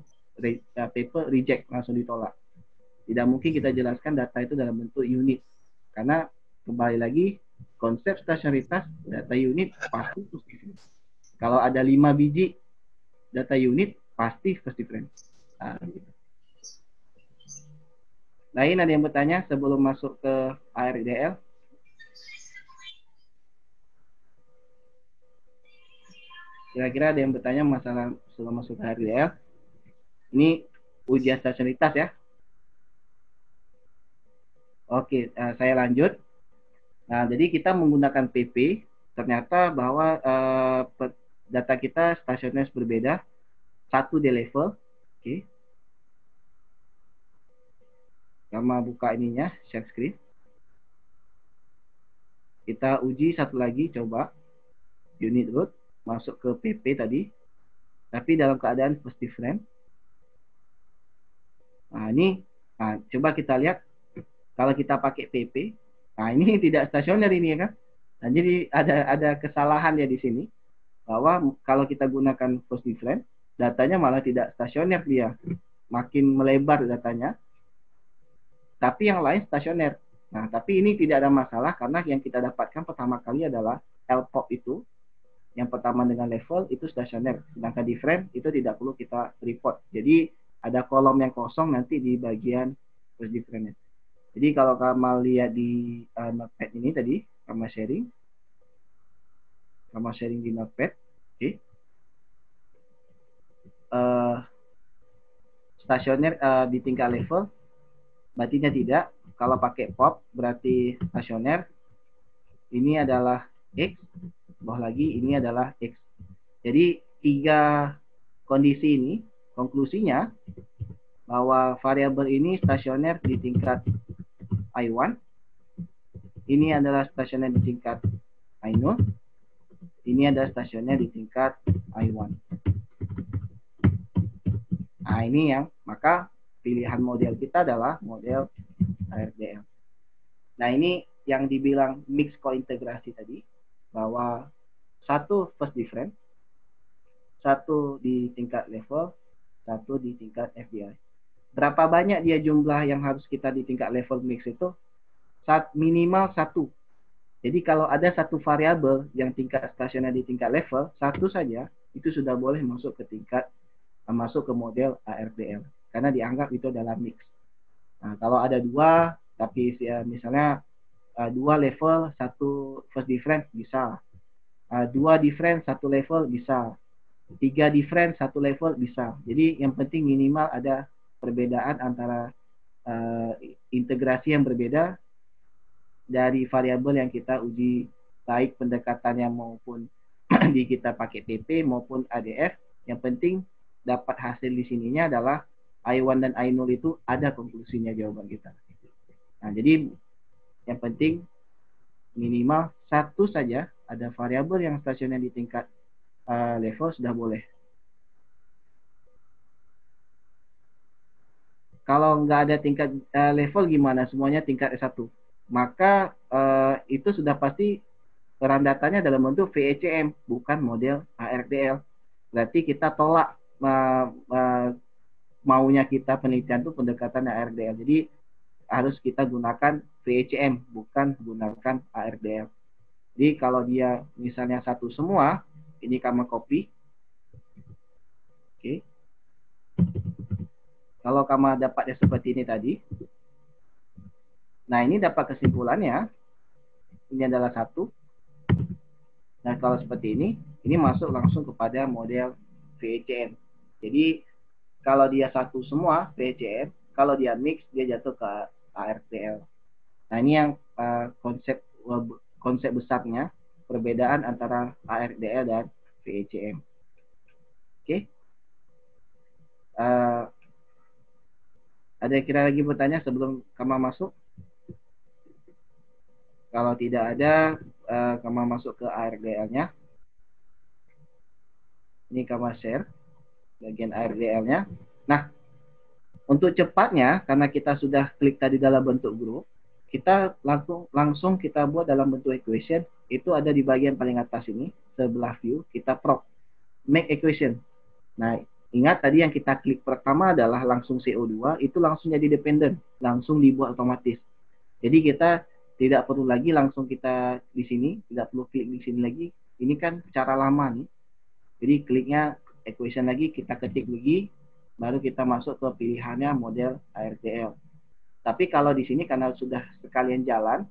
Paper reject, langsung ditolak. Tidak mungkin kita jelaskan data itu dalam bentuk unit. Karena kembali lagi, konsep stasionaritas data unit pasti first difference. Kalau ada 5 biji data unit pasti first difference. Nah, gitu. Lain ada yang bertanya sebelum masuk ke ARDL? Kira-kira ada yang bertanya masalah sebelum masuk ke ARDL? Ini ujian stasionaritas ya. Oke, saya lanjut. Nah, jadi kita menggunakan PP, ternyata bahwa data kita stasioner berbeda, satu di level. Oke. Sama buka ininya, share screen. Kita uji satu lagi, coba. Unit root, masuk ke PP tadi. Tapi dalam keadaan first difference. Nah, ini, coba kita lihat. Kalau kita pakai PP, nah ini tidak stasioner ini ya kan. Nah, jadi ada kesalahan ya di sini. Bahwa kalau kita gunakan first difference, datanya malah tidak stasioner dia. Makin melebar datanya. Tapi yang lain stasioner. Nah, tapi ini tidak ada masalah karena yang kita dapatkan pertama kali adalah LPOP itu. Yang pertama dengan level itu stasioner. Sedangkan different itu tidak perlu kita report. Jadi ada kolom yang kosong nanti di bagian first different. Jadi kalau kamu lihat di Notepad ini tadi, kamu sharing di Notepad. Oke. Stasioner di tingkat level. Berarti tidak. Kalau pakai pop berarti stasioner. Ini adalah X. Bawah lagi ini adalah X. Jadi 3 kondisi ini. Konklusinya bahwa variabel ini stasioner di tingkat I1. Ini adalah stasioner di tingkat I0. Ini adalah stasioner di tingkat I1. Nah ini yang maka pilihan model kita adalah model ARDL. Nah ini yang dibilang mix kointegrasi tadi, bahwa satu first difference, satu di tingkat level, satu di tingkat FDI. Berapa banyak dia jumlah yang harus kita di tingkat level mix itu? Minimal 1. Jadi kalau ada satu variabel yang tingkat stasioner di tingkat level, satu saja itu sudah boleh masuk ke model ARDL. Karena dianggap itu adalah mix. Nah, kalau ada 2, tapi misalnya 2 level, 1 first difference bisa. 2 difference, 1 level bisa. 3 difference, 1 level bisa. Jadi yang penting minimal ada perbedaan antara integrasi yang berbeda dari variabel yang kita uji, baik pendekatannya maupun di kita pakai PP maupun ADF. Yang penting dapat hasil di sininya adalah I1 dan I0 itu ada konklusinya jawaban kita. Nah, jadi yang penting minimal 1 saja ada variabel yang stasioner di tingkat level sudah boleh. Kalau nggak ada tingkat level gimana? Semuanya tingkat S1. Maka itu sudah pasti peran datanya dalam bentuk VECM, bukan model ARDL. Berarti kita tolak maunya kita penelitian itu pendekatan ARDL. Jadi harus kita gunakan VECM, bukan gunakan ARDL. Jadi kalau dia misalnya 1 semua, ini kamu copy. Oke. Kalau kamu dapatnya seperti ini tadi. Nah, ini dapat kesimpulannya. Ini adalah 1. Nah, kalau seperti ini masuk langsung kepada model VECM. Jadi kalau dia 1 semua VECM, kalau dia mix dia jatuh ke ARDL. Nah, ini yang konsep besarnya perbedaan antara ARDL dan VECM. Oke. Ada kira lagi bertanya sebelum kamu masuk? Kalau tidak ada, kamu masuk ke ARDL-nya. Ini kamu share bagian ARDL-nya. Nah, untuk cepatnya, karena kita sudah klik tadi dalam bentuk grup, kita langsung kita buat dalam bentuk equation. Itu ada di bagian paling atas ini, sebelah view, kita prop, make equation. Nah, ingat tadi yang kita klik pertama adalah langsung CO2, itu langsung jadi dependent, langsung dibuat otomatis. Jadi kita Tidak perlu lagi langsung kita di sini, tidak perlu klik di sini lagi. Ini kan cara lama nih. Jadi kliknya equation lagi, kita ketik lagi, baru kita masuk ke pilihannya model ARDL. Tapi kalau di sini karena sudah sekalian jalan,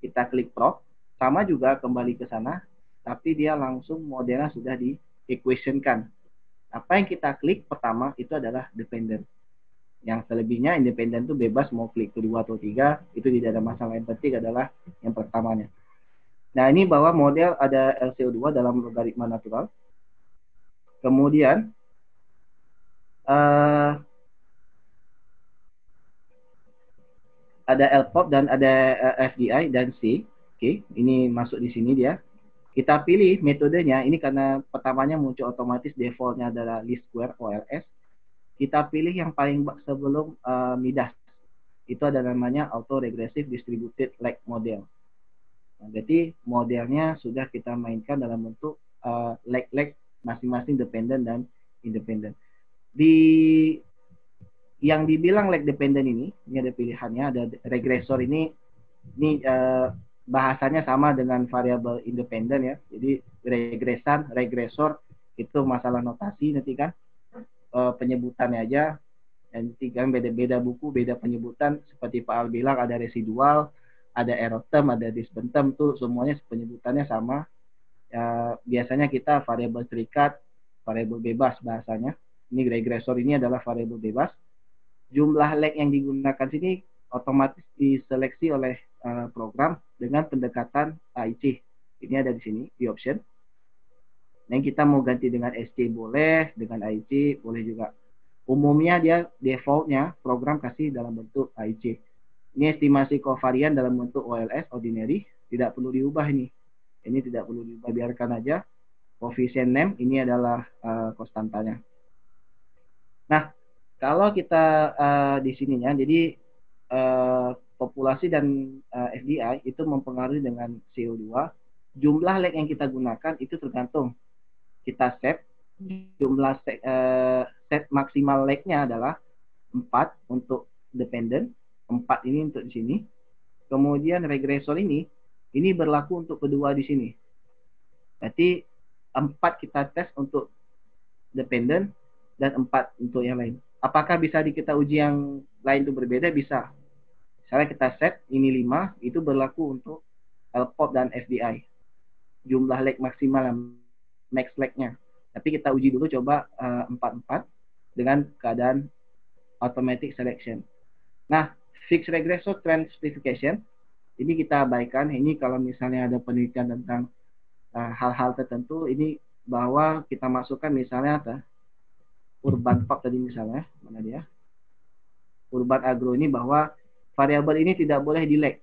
kita klik prop, sama juga kembali ke sana, tapi dia langsung modelnya sudah di equation-kan. Apa yang kita klik pertama itu adalah dependent. Yang selebihnya independen itu bebas mau klik kedua atau tiga, itu tidak ada masalah. Yang penting adalah yang pertamanya. Nah, ini bahwa model ada LCO2 dalam logaritma natural. Kemudian ada LPOP dan ada FDI dan C. Oke, ini masuk di sini dia. Kita pilih metodenya, ini karena pertamanya muncul otomatis defaultnya adalah least square OLS. Kita pilih yang paling sebelum MIDAS. Itu ada namanya Auto Regressive Distributed Lag Model. Nah, berarti modelnya sudah kita mainkan dalam bentuk lag-lag masing-masing dependent dan independent. Yang dibilang lag dependent ini ada pilihannya, ada regresor ini bahasanya sama dengan variabel independent ya. Jadi regresor itu masalah notasi nanti kan. Penyebutannya aja, dan kan beda-beda buku, beda penyebutan. Seperti Pak Al bilang ada residual, ada error term, ada disband term, tuh semuanya penyebutannya sama. Biasanya kita variabel terikat, variabel bebas bahasanya. Ini regresor ini adalah variabel bebas. Jumlah lag yang digunakan sini otomatis diseleksi oleh program dengan pendekatan AIC. Ini ada di sini di option. Yang kita mau ganti dengan SC boleh, dengan AIC boleh juga. Umumnya dia defaultnya program kasih dalam bentuk AIC. Ini estimasi kovarian dalam bentuk OLS, ordinary, tidak perlu diubah ini. Ini tidak perlu diubah, biarkan aja. Coefficient name, ini adalah konstantanya. Nah, kalau kita di sininya, jadi populasi dan FDI itu mempengaruhi dengan CO2. Jumlah lag yang kita gunakan itu tergantung. Kita set jumlah set maksimal lag-nya adalah 4 untuk dependent, 4 ini untuk di sini. Kemudian regresor ini berlaku untuk kedua di sini. Berarti 4 kita tes untuk dependent dan 4 untuk yang lain. Apakah bisa kita uji yang lain itu berbeda? Bisa. Misalnya kita set ini 5, itu berlaku untuk LPOP dan FDI. Jumlah lag maksimal max lag-nya. Tapi kita uji dulu coba 4-4 dengan keadaan automatic selection. Nah, fixed regressor trend specification ini kita abaikan. Ini kalau misalnya ada penelitian tentang hal-hal tertentu, ini bahwa kita masukkan misalnya urban pop tadi misalnya, mana dia? Urban agro ini bahwa variabel ini tidak boleh di lag.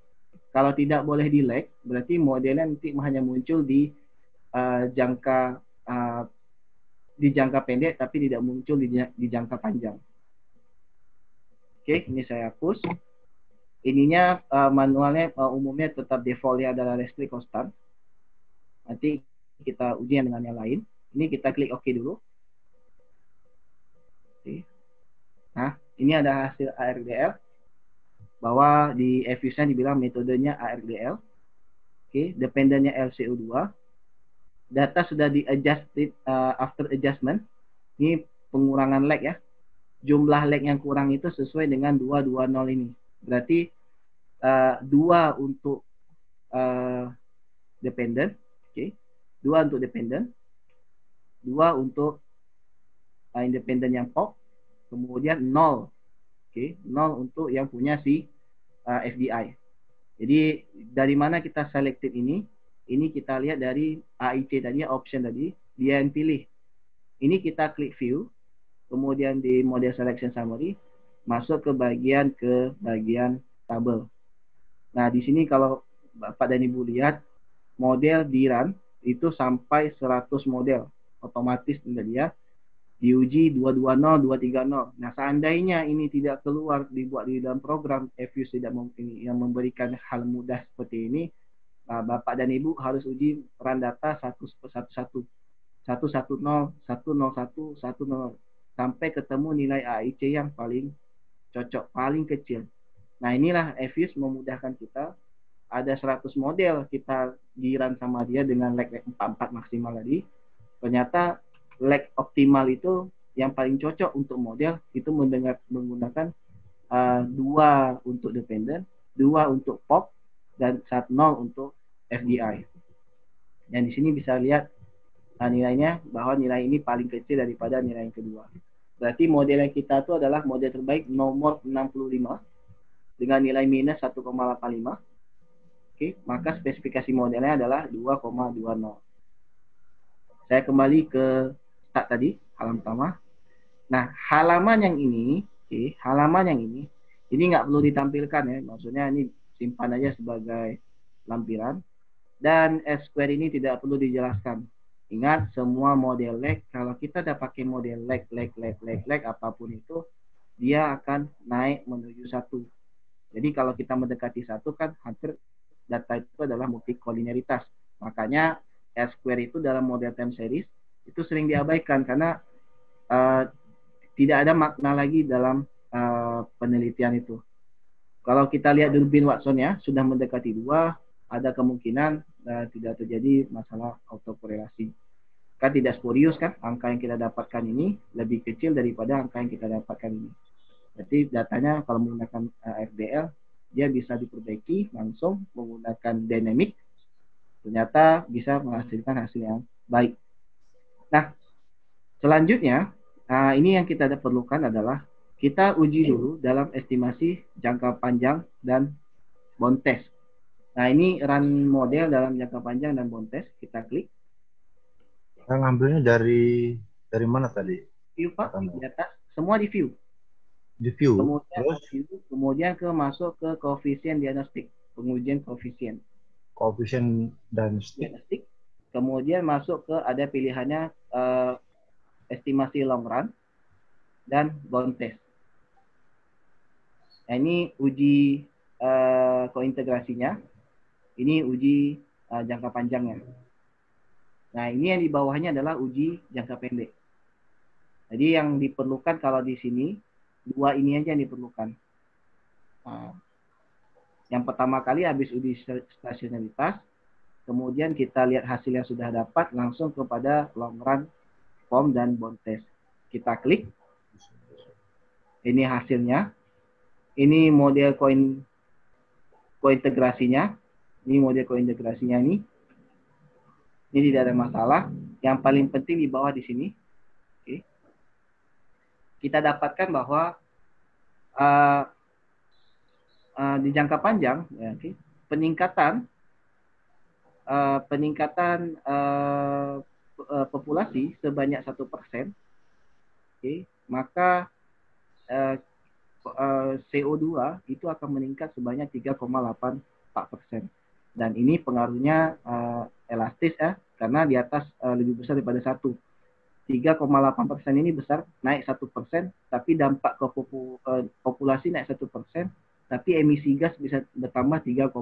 Kalau tidak boleh di lag, berarti modelnya nanti hanya muncul di jangka pendek tapi tidak muncul di jangka panjang. Oke, ini saya hapus. Ininya manualnya umumnya tetap defaultnya adalah restrict constant. Nanti kita uji dengan yang lain. Ini kita klik OK dulu. Oke. Nah, ini ada hasil ARDL bahwa di FUS-nya dibilang metodenya ARDL. Oke, dependennya LCO2. Data sudah di-adjusted after adjustment. Ini pengurangan lag ya. Jumlah lag yang kurang itu sesuai dengan 220 ini. Berarti 2 untuk dependent, oke. 2 untuk dependent. 2 untuk independent yang pop. Kemudian 0. Oke, 0 untuk yang punya si FDI. Jadi dari mana kita selected ini? Ini kita lihat dari AIC tadi, option tadi, dia yang pilih. Ini kita klik view, kemudian di model selection summary, masuk ke bagian tabel. Nah, di sini kalau Bapak dan Ibu lihat, model di run itu sampai 100 model. Otomatis dia diuji 220, 230. Nah, seandainya ini tidak keluar, dibuat di dalam program, FUS tidak yang memberikan hal mudah seperti ini, Bapak dan Ibu harus uji run data satu persatu. 110, 101, 10 sampai ketemu nilai AIC yang paling cocok, paling kecil. Nah, inilah FUS memudahkan kita ada 100 model kita giran sama dia dengan lag 44 maksimal tadi, ternyata lag optimal itu yang paling cocok untuk model itu menggunakan 2 untuk dependent, 2 untuk pop, dan 0 untuk FDI. Dan di sini bisa lihat nilainya bahwa nilai ini paling kecil daripada nilai yang kedua. Berarti model yang kita itu adalah model terbaik nomor 65 dengan nilai minus 1,85. Oke, maka spesifikasi modelnya adalah 2,20. Saya kembali ke start tadi, halaman pertama. Nah, halaman yang ini nggak perlu ditampilkan ya, maksudnya ini simpan aja sebagai lampiran. Dan S-square ini tidak perlu dijelaskan. Ingat, semua model lag, kalau kita udah pakai model lag, apapun itu, dia akan naik menuju 1. Jadi kalau kita mendekati 1 kan hampir data itu adalah multikoliniaritas. Makanya S-square itu dalam model time series itu sering diabaikan karena tidak ada makna lagi dalam penelitian itu. Kalau kita lihat durbin Watson ya, sudah mendekati 2, ada kemungkinan tidak terjadi masalah autokorelasi. Kan tidak spurius kan, angka yang kita dapatkan ini lebih kecil daripada angka yang kita dapatkan ini. Jadi datanya kalau menggunakan FDL, dia bisa diperbaiki langsung menggunakan dynamic, ternyata bisa menghasilkan hasil yang baik. Nah, selanjutnya, ini yang kita perlukan adalah kita uji dulu dalam estimasi jangka panjang dan bond test. Nah, ini run model dalam jangka panjang dan bond test. Kita klik. Kita ngambilnya dari mana tadi? View, Pak, di atas. Semua di view. Di view. Kemudian masuk ke koefisien diagnostik, pengujian koefisien. Koefisien diagnostik. Kemudian masuk ke ada pilihannya estimasi long run dan bond test. Nah, ini uji kointegrasinya. Ini uji jangka panjangnya. Nah, ini yang di bawahnya adalah uji jangka pendek. Jadi yang diperlukan kalau di sini 2 ini aja yang diperlukan. Yang pertama kali habis uji stasionaritas, kemudian kita lihat hasil yang sudah dapat langsung kepada long run, form, dan bond test. Kita klik. Ini hasilnya. Ini model kointegrasinya. Ini model kointegrasinya ini. Ini tidak ada masalah. Yang paling penting di bawah di sini. Oke. Kita dapatkan bahwa di jangka panjang, ya, okay, peningkatan populasi sebanyak 1%, okay, maka CO2 itu akan meningkat sebanyak 3,84%. Dan ini pengaruhnya elastis ya, karena di atas lebih besar daripada 1. 3,8% ini besar, naik 1%, tapi dampak ke populasi naik 1%, tapi emisi gas bisa bertambah 3,8%.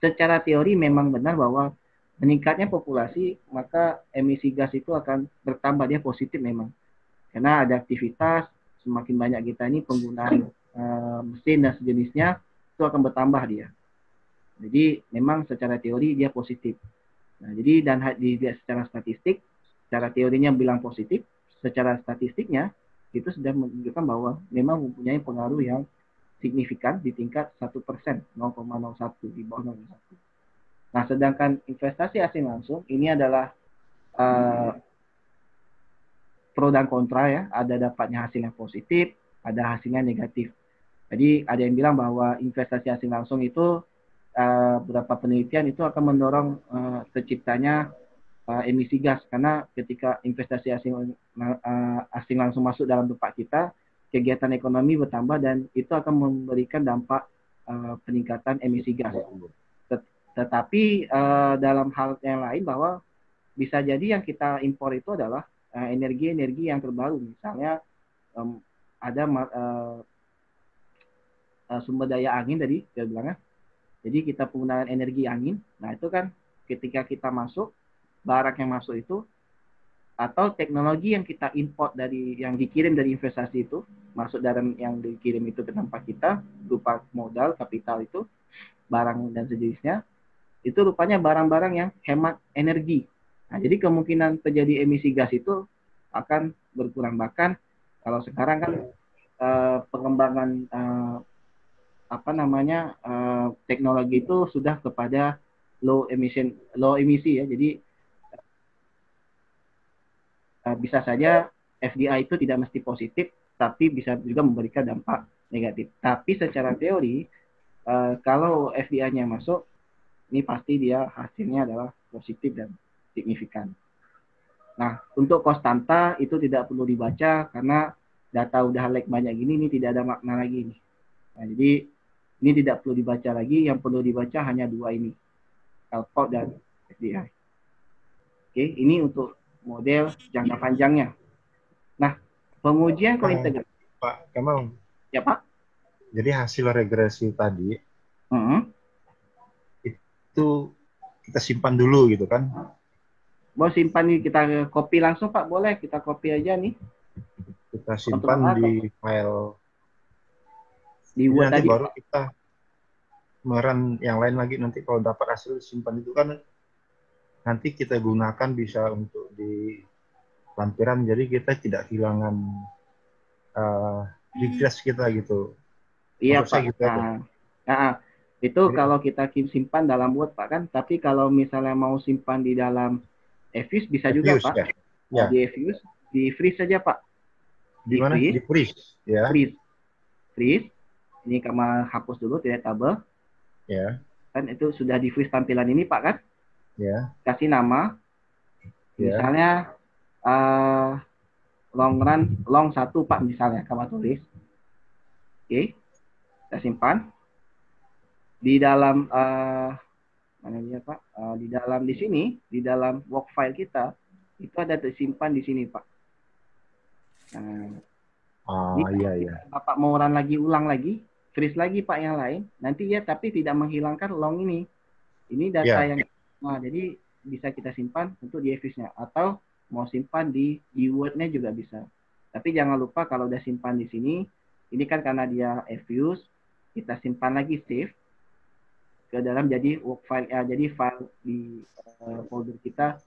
Secara teori memang benar bahwa meningkatnya populasi, maka emisi gas itu akan bertambah, dia positif memang. Karena ada aktivitas, semakin banyak kita ini penggunaan mesin dan sejenisnya, itu akan bertambah dia. Jadi memang secara teori dia positif. Nah, jadi dan dilihat secara statistik, secara teorinya bilang positif, secara statistiknya itu sudah menunjukkan bahwa memang mempunyai pengaruh yang signifikan di tingkat 1%, 0,01 di bawah 0,1. Nah, sedangkan investasi asing langsung ini adalah pro dan kontra ya, ada dapatnya hasil yang positif, ada hasilnya negatif. Jadi ada yang bilang bahwa investasi asing langsung itu beberapa penelitian itu akan mendorong terciptanya emisi gas, karena ketika investasi asing langsung masuk dalam tempat kita, kegiatan ekonomi bertambah dan itu akan memberikan dampak peningkatan emisi gas. Tetapi dalam hal yang lain bahwa bisa jadi yang kita impor itu adalah energi-energi yang terbaru, misalnya ada sumber daya angin tadi saya bilangnya. Jadi kita penggunaan energi angin, nah itu kan ketika kita masuk, barang yang masuk itu atau teknologi yang kita import dari yang dikirim dari investasi itu masuk dalam yang dikirim itu ke tempat kita berupa modal kapital itu barang dan sejenisnya, itu rupanya barang-barang yang hemat energi. Nah, jadi kemungkinan terjadi emisi gas itu akan berkurang. Bahkan kalau sekarang kan pengembangan teknologi itu sudah kepada low emisi ya. Jadi bisa saja FDI itu tidak mesti positif, tapi bisa juga memberikan dampak negatif. Tapi secara teori, kalau FDI-nya masuk, ini pasti dia hasilnya adalah positif dan signifikan. Nah, untuk konstanta itu tidak perlu dibaca karena data udah lag banyak gini, ini tidak ada makna lagi nih. Nah, jadi ini tidak perlu dibaca lagi, yang perlu dibaca hanya dua ini, L-port dan FDI. Oke, ini untuk model jangka panjangnya. Nah, pengujian kointegrasi. Pak Kemal. Ya, Pak. Jadi hasil regresi tadi itu kita simpan dulu gitu kan? Mau simpan nih, kita copy langsung Pak, boleh kita copy aja nih. Kita simpan di file. Di Word nanti tadi. Baru kita merun yang lain lagi, nanti kalau dapat hasil simpan itu kan nanti kita gunakan bisa untuk di lampiran, jadi kita tidak kehilangan regress kita gitu. Iya Maksud Pak. Gitu itu jadi, kalau kita simpan dalam Word Pak kan, tapi kalau misalnya mau simpan di dalam Efuse bisa juga Pak. Ya. Di Efuse, di freeze saja Pak. Di mana? Di freeze. Ya. Freeze. Ini kamu hapus dulu tidak tabel. Ya. Kan itu sudah di freeze tampilan ini Pak kan? Ya. Kasih nama. Ya. Misalnya long 1 Pak misalnya kamu tulis. Oke. Kita simpan. Di dalam mana dia Pak? Di dalam di sini, di dalam work file kita itu ada tersimpan di sini Pak. Nah, iya. Bapak mau ulang lagi, freeze lagi Pak yang lain, nanti ya tapi tidak menghilangkan long ini. Ini data yang, nah jadi bisa kita simpan untuk di Efuse-nya atau mau simpan di Word-nya juga bisa. Tapi jangan lupa kalau udah simpan di sini, ini kan karena dia Efuse, kita simpan lagi save ke dalam jadi work file, jadi file di folder kita,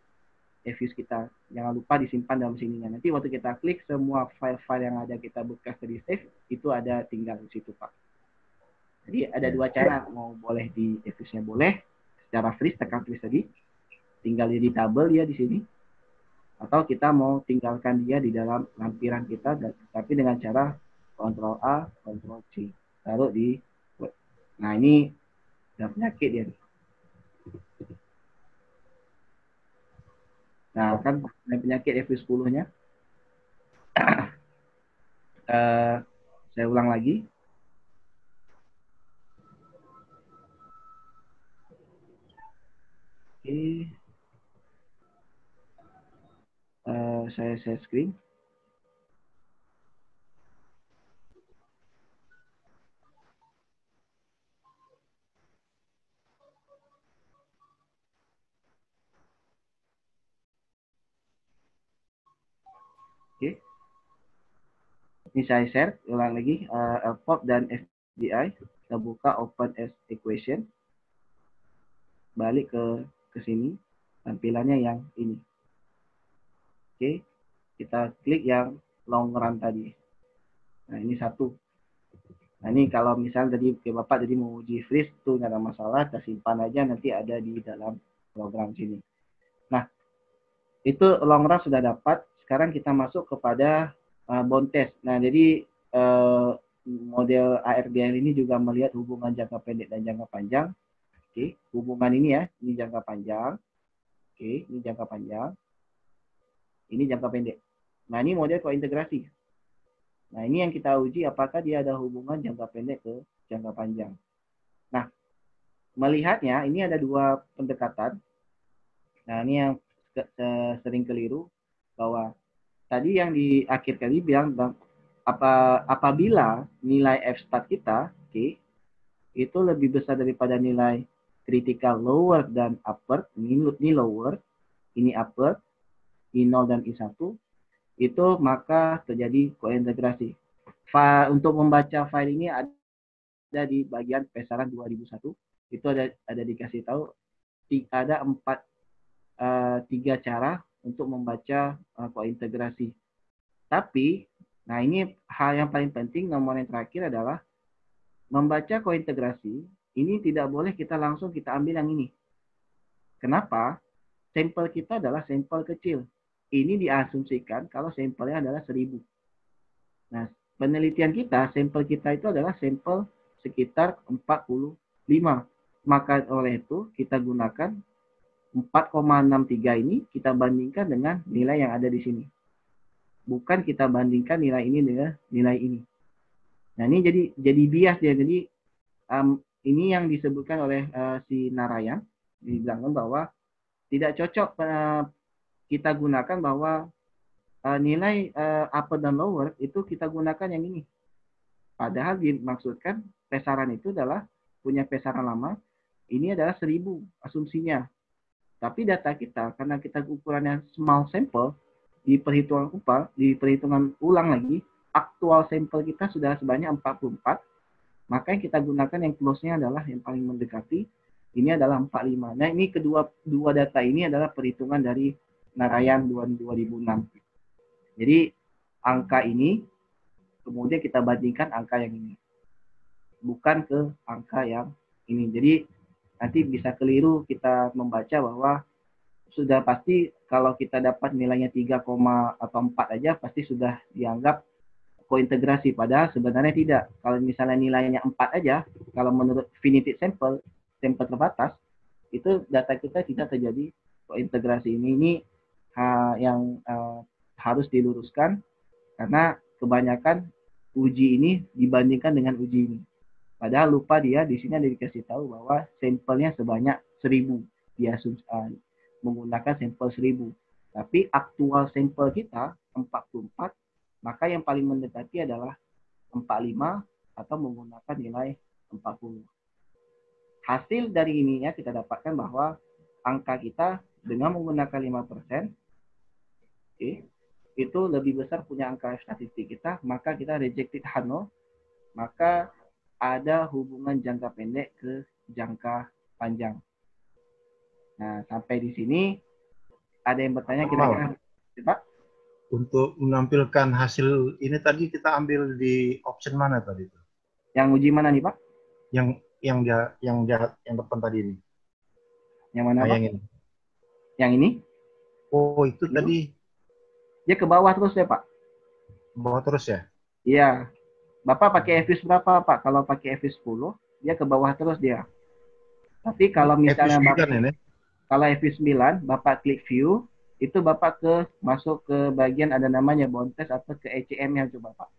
Efuse kita. Jangan lupa disimpan dalam sininya. Nanti waktu kita klik, semua file-file yang ada kita bekas di save itu ada tinggal di situ Pak. Jadi ada dua cara, mau boleh di Efuse-nya boleh secara freeze, tekan freeze tadi, tinggal di tabel dia di sini, atau kita mau tinggalkan dia di dalam lampiran kita, tapi dengan cara Ctrl A, Ctrl C, taruh di Word. Nah ini udah penyakit dia. Nah kan penyakit Efuse 10-nya. Saya ulang lagi. Oke. Saya share screen. Oke. Ini saya share, ulang lagi, L-port dan FDI. Kita buka open as equation. Balik ke sini. Tampilannya yang ini. Oke. Kita klik yang long run tadi. Nah, ini satu. Nah, ini kalau misalnya tadi Bapak jadi mau uji freeze, itu nggak ada masalah. Kita simpan aja, nanti ada di dalam program sini. Nah, itu long run sudah dapat. Sekarang kita masuk kepada bound test. Nah, jadi model ARDL ini juga melihat hubungan jangka pendek dan jangka panjang. Oke, hubungan ini ya, ini jangka panjang. Oke, ini jangka panjang. Ini jangka pendek. Nah, ini model kointegrasi. Nah, ini yang kita uji apakah dia ada hubungan jangka pendek ke jangka panjang. Nah, melihatnya ini ada dua pendekatan. Nah, ini yang sering keliru bahwa tadi yang di akhir kali bilang apabila nilai f-stat kita, itu lebih besar daripada nilai critical lower dan upper, ini lower, ini upper, I0 dan I1, itu maka terjadi kointegrasi. Untuk membaca file ini ada di bagian pesaran 2001. itu ada dikasih tahu ada tiga cara untuk membaca kointegrasi. Tapi, nah ini hal yang paling penting, nomor yang terakhir adalah membaca kointegrasi ini tidak boleh kita langsung kita ambil yang ini. Kenapa? Sampel kita adalah sampel kecil. Ini diasumsikan kalau sampelnya adalah 1000. Nah, penelitian kita, sampel kita itu adalah sampel sekitar 45. Maka oleh itu kita gunakan 4,63 ini kita bandingkan dengan nilai yang ada di sini. Bukan kita bandingkan nilai ini dengan nilai ini. Nah, ini jadi bias dia. Jadi ini yang disebutkan oleh si Narayan, dibilangkan bahwa tidak cocok kita gunakan bahwa nilai upper dan lower itu kita gunakan yang ini. Padahal dimaksudkan pesaran itu adalah punya pesaran lama, ini adalah 1000 asumsinya. Tapi data kita, karena kita ukurannya small sample, di perhitungan ulang lagi, aktual sampel kita sudah sebanyak 44, maka yang kita gunakan yang close-nya adalah yang paling mendekati, ini adalah 45. Nah, ini dua data ini adalah perhitungan dari Narayan 2006. Jadi, angka ini, kemudian kita bandingkan angka yang ini. Bukan ke angka yang ini. Jadi, nanti bisa keliru kita membaca bahwa sudah pasti kalau kita dapat nilainya 3, atau 4 aja pasti sudah dianggap kointegrasi. Padahal sebenarnya tidak. Kalau misalnya nilainya 4 aja, kalau menurut finite sample terbatas, itu data kita tidak terjadi kointegrasi. Ini yang harus diluruskan karena kebanyakan uji ini dibandingkan dengan uji ini. Padahal lupa dia di sini ada dikasih tahu bahwa sampelnya sebanyak 1000. Dia menggunakan sampel 1000. Tapi aktual sampel kita 44, maka yang paling mendekati adalah 45 atau menggunakan nilai 40. Hasil dari ininya kita dapatkan bahwa angka kita dengan menggunakan 5%, itu lebih besar punya angka statistik kita, maka kita rejected Hanno, maka ada hubungan jangka pendek ke jangka panjang. Nah, sampai di sini ada yang bertanya kira-kira, Pak? Untuk menampilkan hasil ini tadi kita ambil di option mana tadi itu? Yang uji mana nih, Pak? Yang depan tadi ini. Yang mana, Pak? Yang ini. Yang ini? Oh, itu ini? tadi. Dia ke bawah terus ya, Pak? Bawah terus ya? Iya. Bapak pakai FV berapa, Pak? Kalau pakai FV 10, dia ke bawah terus dia. Tapi kalau misalnya Bapak, kalau FV9, Bapak klik view, itu Bapak masuk ke bagian ada namanya bound test atau ke ECM-nya coba, Pak.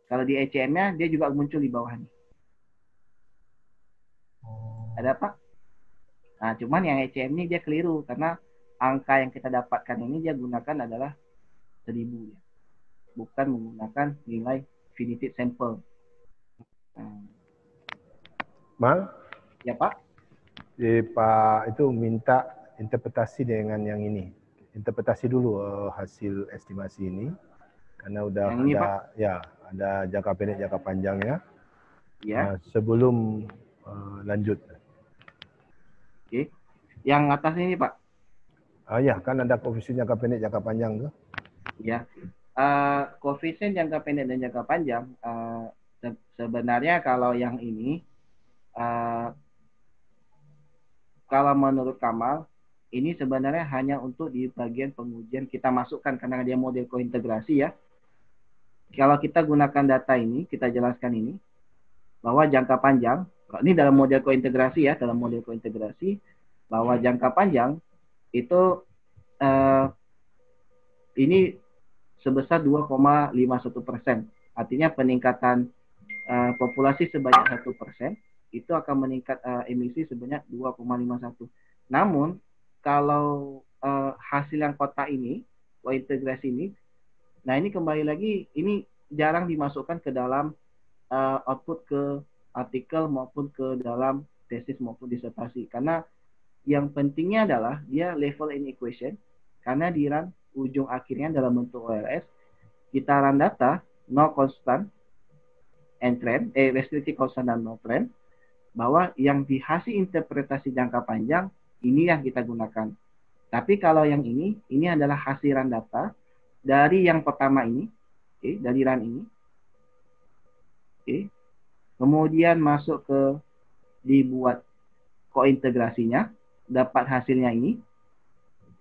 Kalau di ECM-nya, dia juga muncul di bawah nih. Ada, Pak? Nah, cuman yang ECM ini dia keliru, karena angka yang kita dapatkan ini dia gunakan adalah 1000. Ya. Bukan menggunakan nilai finite sample. Mal? Ya, Pak? Pak itu minta interpretasi dengan yang ini. Interpretasi dulu hasil estimasi ini. Karena udah yang ini, ada, Pak? Ya, ada jangka pendek, jangka panjangnya. Ya. Sebelum lanjut. Oke. Yang atas ini, Pak? Ya, kan ada koefisien jangka pendek, jangka panjang tuh. Ya. Koefisien jangka pendek dan jangka panjang sebenarnya kalau yang ini kalau menurut Kamal ini sebenarnya hanya untuk di bagian pengujian kita masukkan karena dia model kointegrasi ya. Kalau kita gunakan data ini, kita jelaskan ini bahwa jangka panjang ini dalam model kointegrasi ya, dalam model kointegrasi bahwa jangka panjang itu ini sebesar 2,51%. Artinya peningkatan populasi sebanyak 1% itu akan meningkat emisi sebanyak 2,51. Namun kalau hasil yang kotak ini, kointegrasi ini, nah ini kembali lagi ini jarang dimasukkan ke dalam output ke artikel maupun ke dalam tesis maupun disertasi karena yang pentingnya adalah dia level in equation karena di run ujung akhirnya dalam bentuk OLS kita run data no constant and trend restricted constant dan no trend bahwa yang di hasil interpretasi jangka panjang ini yang kita gunakan. Tapi kalau yang ini adalah hasil run data dari yang pertama ini, dari run ini. Kemudian masuk ke dibuat kointegrasinya, dapat hasilnya ini.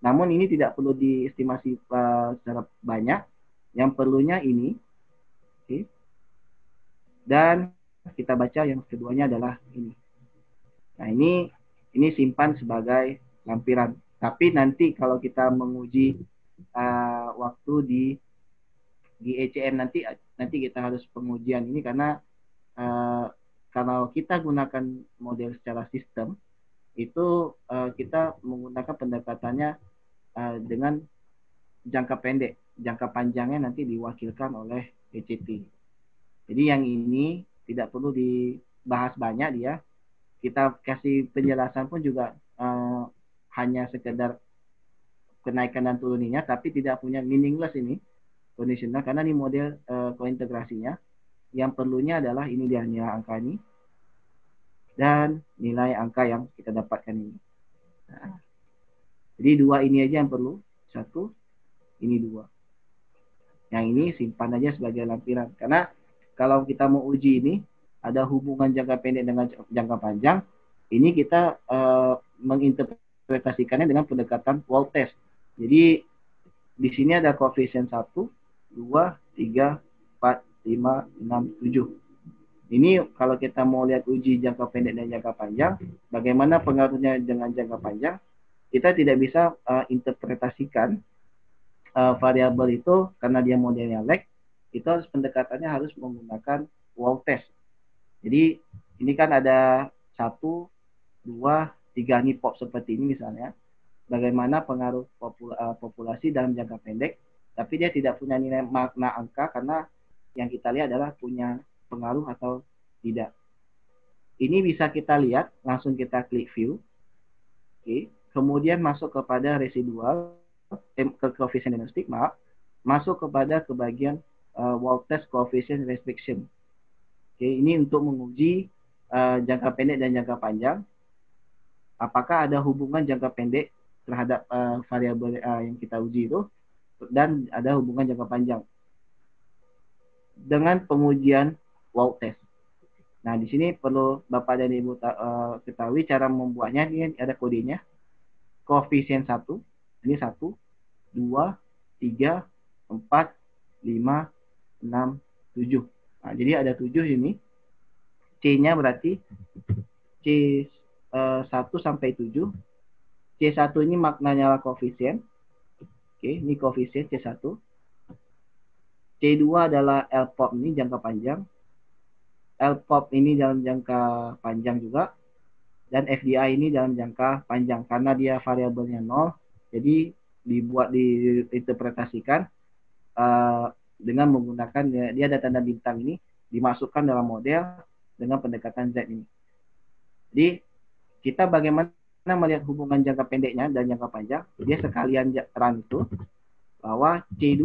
Namun ini tidak perlu diestimasi secara banyak. Yang perlunya ini. Dan kita baca yang keduanya adalah ini. Nah, ini simpan sebagai lampiran. Tapi nanti kalau kita menguji waktu di ECM nanti kita harus pengujian ini karena kalau kita gunakan model secara sistem itu kita menggunakan pendekatannya dengan jangka pendek, jangka panjangnya nanti diwakilkan oleh ECT. Jadi yang ini tidak perlu dibahas banyak dia. Kita kasih penjelasan pun juga hanya sekedar kenaikan dan turunnya, tapi tidak punya meaningless ini conditional karena ini model kointegrasinya. Yang perlunya adalah ini dia nilai angka ini dan nilai angka yang kita dapatkan ini. Nah, jadi dua ini aja yang perlu. Satu, ini dua. Yang ini simpan aja sebagai lampiran karena kalau kita mau uji ini, ada hubungan jangka pendek dengan jangka panjang, ini kita menginterpretasikannya dengan pendekatan wall test. Jadi, di sini ada koefisien 1, 2, 3, 4, 5, 6, 7. Ini kalau kita mau lihat uji jangka pendek dan jangka panjang, bagaimana pengaruhnya dengan jangka panjang, kita tidak bisa interpretasikan variabel itu karena dia modelnya lag, itu harus pendekatannya harus menggunakan wall test. Jadi ini kan ada 1, 2, 3 nih pop seperti ini misalnya. Bagaimana pengaruh populasi dalam jangka pendek, tapi dia tidak punya nilai makna angka karena yang kita lihat adalah punya pengaruh atau tidak. Ini bisa kita lihat, langsung kita klik view. Kemudian masuk kepada residual, ke koefisien diagnostik, masuk kepada bagian wall test coefficient restriction. Ini untuk menguji jangka pendek dan jangka panjang. Apakah ada hubungan jangka pendek terhadap variabel yang kita uji itu dan ada hubungan jangka panjang dengan pengujian wall test. Nah, di sini perlu Bapak dan Ibu ketahui cara membuatnya. Ini ada kodenya. Koefisien 1, ini 1, 2, 3, 4, 5, 6, 7. Nah, jadi ada 7 ini. C-nya berarti C1 sampai 7. C1 ini maknanya koefisien. Ini koefisien C1. C2 adalah LPOP ini jangka panjang. LPOP ini dalam jangka panjang juga. Dan FDI ini dalam jangka panjang. Karena dia variabelnya 0, jadi diinterpretasikan dengan menggunakan dia ada tanda bintang ini dimasukkan dalam model dengan pendekatan Z ini. Jadi kita bagaimana melihat hubungan jangka pendeknya dan jangka panjang, dia sekalian run itu bahwa C2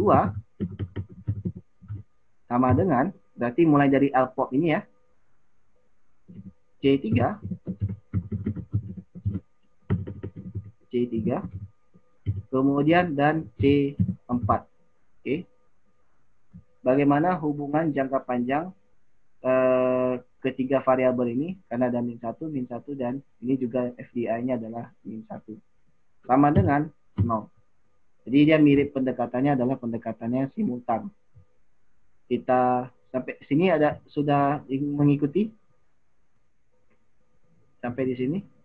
sama dengan berarti mulai dari LPOP ini ya, C3 kemudian dan C4. Bagaimana hubungan jangka panjang ketiga variabel ini karena ada min 1, dan ini juga FDI-nya adalah min 1. Sama dengan 0. Jadi dia mirip pendekatannya adalah pendekatannya simultan. Kita sampai sini sudah mengikuti? Sampai di sini?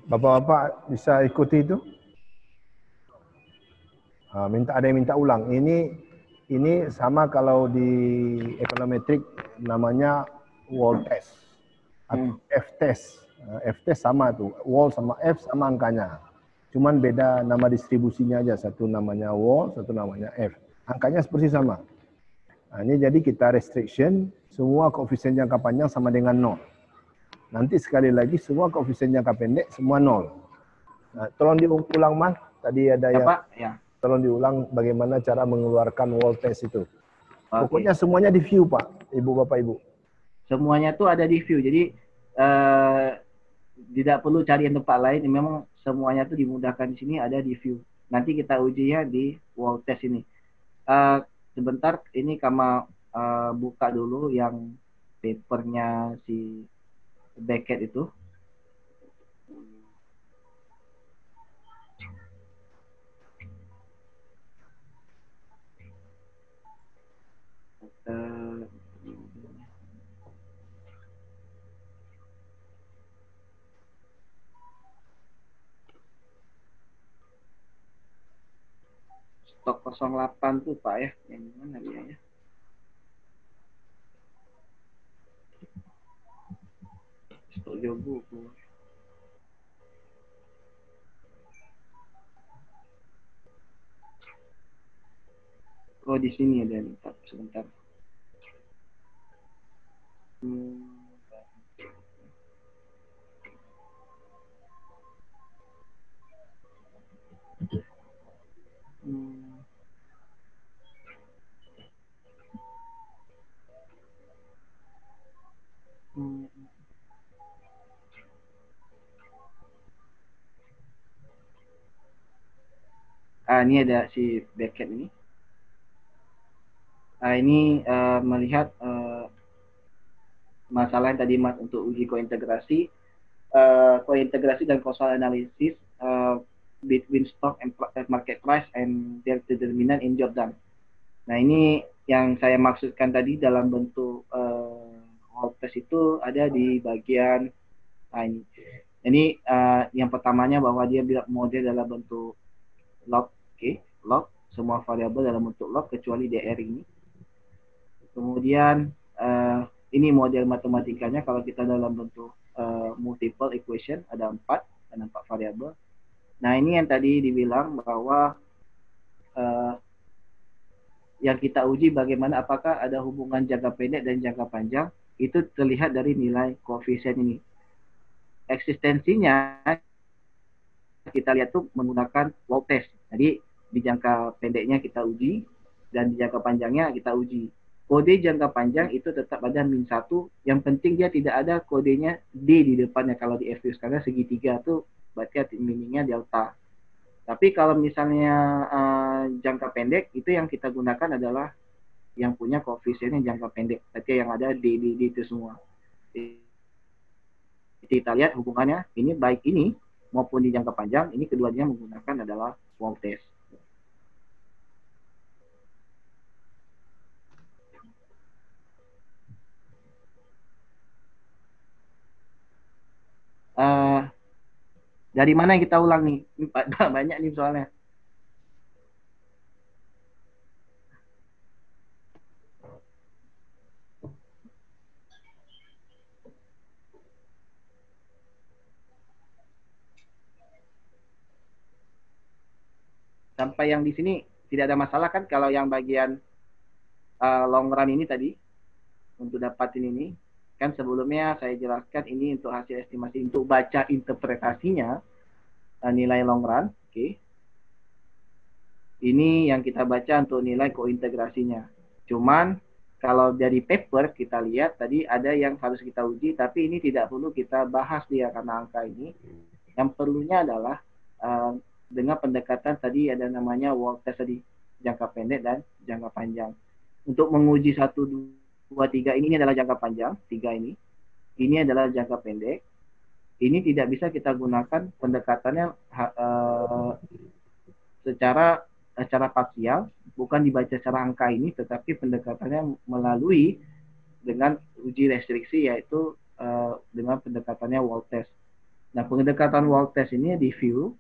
Bapak-bapak bisa ikuti itu? Ada yang minta ulang. Ini sama kalau di econometric namanya wall test atau F test. F test sama tuh, wall sama F sama angkanya. Cuman beda nama distribusinya aja. Satu namanya wall, satu namanya F. Angkanya seperti sama. Nah, ini jadi kita restriction semua koefisien jangka panjang sama dengan 0. Nanti sekali lagi semua koefisien jangka pendek semua 0. Tolong diulang Mas. Tadi ada Ya yang Pak, ya. tolong diulang bagaimana cara mengeluarkan wall test itu. Oke. Pokoknya semuanya di view Pak, Ibu Bapak Ibu. Semuanya tuh ada di view. Jadi tidak perlu cari yang tempat lain. Memang semuanya tuh dimudahkan di sini, ada di view. Nanti kita ujinya di wall test ini. Sebentar, ini Kama buka dulu yang papernya si Beckett itu. Stok 08 tuh Pak ya, yang mana dia ya? Stok Jogo. Oh di sini ada nih, sebentar. Ini ada si Beckett ini. Ini melihat masalah yang tadi Mas untuk uji kointegrasi, kointegrasi dan causal analysis between stock and market price and their determinant in job done. Nah ini yang saya maksudkan tadi dalam bentuk wall test itu ada di bagian ini. Ini yang pertamanya bahwa dia model dalam bentuk log, log semua variabel dalam bentuk log kecuali DR ini. Kemudian ini model matematikanya kalau kita dalam bentuk multiple equation ada 4 variabel. Nah ini yang tadi dibilang bahwa yang kita uji bagaimana apakah ada hubungan jangka pendek dan jangka panjang, itu terlihat dari nilai koefisien ini. Eksistensinya kita lihat tuh menggunakan wall test. Jadi di jangka pendeknya kita uji dan di jangka panjangnya kita uji. Kode jangka panjang itu tetap ada -1. Yang penting dia tidak ada kodenya D di depannya kalau di FViews, karena segitiga tuh berarti meaningnya delta. Tapi kalau misalnya jangka pendek itu yang kita gunakan adalah yang punya koefisiennya jangka pendek. Berarti yang ada D itu semua. Kita lihat hubungannya ini baik ini maupun di jangka panjang, ini keduanya menggunakan adalah wall test. Dari mana yang kita ulang nih? Banyak nih soalnya. Sampai yang di sini tidak ada masalah kan kalau yang bagian long run ini tadi untuk dapatin ini kan sebelumnya saya jelaskan ini untuk hasil estimasi untuk baca interpretasinya nilai long run, oke. Ini yang kita baca untuk nilai kointegrasinya. Cuman kalau dari paper kita lihat tadi ada yang harus kita uji, tapi ini tidak perlu kita bahas dia karena angka ini. Yang perlunya adalah dengan pendekatan tadi ada namanya wall test tadi, jangka pendek dan jangka panjang. Untuk menguji 1, 2, 3 ini adalah jangka panjang, 3 ini. Ini adalah jangka pendek. Ini tidak bisa kita gunakan pendekatannya secara parsial, bukan dibaca secara angka ini, tetapi pendekatannya melalui dengan uji restriksi, yaitu dengan pendekatannya wall test. Nah, pendekatan wall test ini di view,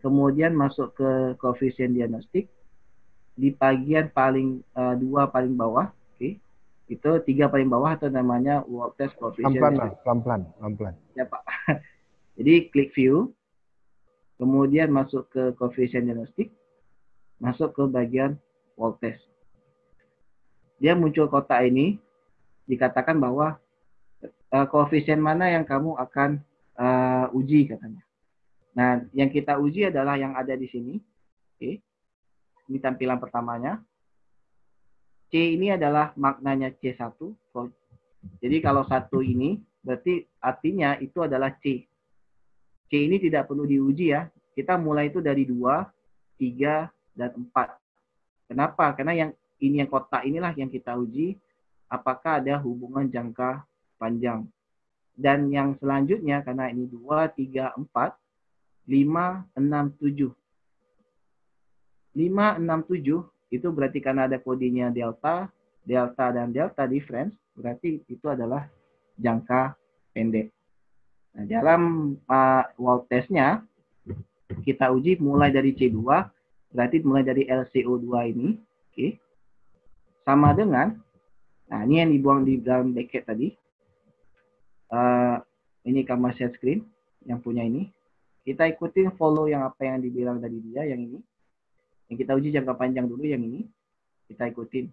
kemudian masuk ke koefisien diagnostik, di bagian paling 2 paling bawah, oke. Itu 3 paling bawah atau namanya wall test koefisien. Pelan-pelan. Ya, Pak. Jadi klik view, kemudian masuk ke koefisien diagnostik, masuk ke bagian wall test. Dia muncul kotak ini, dikatakan bahwa koefisien mana yang kamu akan uji katanya. Nah, yang kita uji adalah yang ada di sini. Oke. Ini tampilan pertamanya. C ini adalah maknanya C1. Jadi kalau 1 ini berarti artinya itu adalah C. C ini tidak perlu diuji ya. Kita mulai itu dari 2, 3, dan 4. Kenapa? Karena yang ini yang kotak inilah yang kita uji apakah ada hubungan jangka panjang. Dan yang selanjutnya karena ini 2, 3, 4, 5, 6, 7. 5, 6, 7 itu berarti karena ada kodenya delta, dan delta difference, berarti itu adalah jangka pendek. Nah, dalam wall testnya kita uji mulai dari C2, berarti mulai dari LCO2 ini, oke, sama dengan, nah ini yang dibuang di dalam bracket tadi, ini kamera share screen yang punya ini, kita ikutin follow yang apa yang dibilang dari dia, yang ini, yang kita uji jangka panjang dulu, yang ini, kita ikutin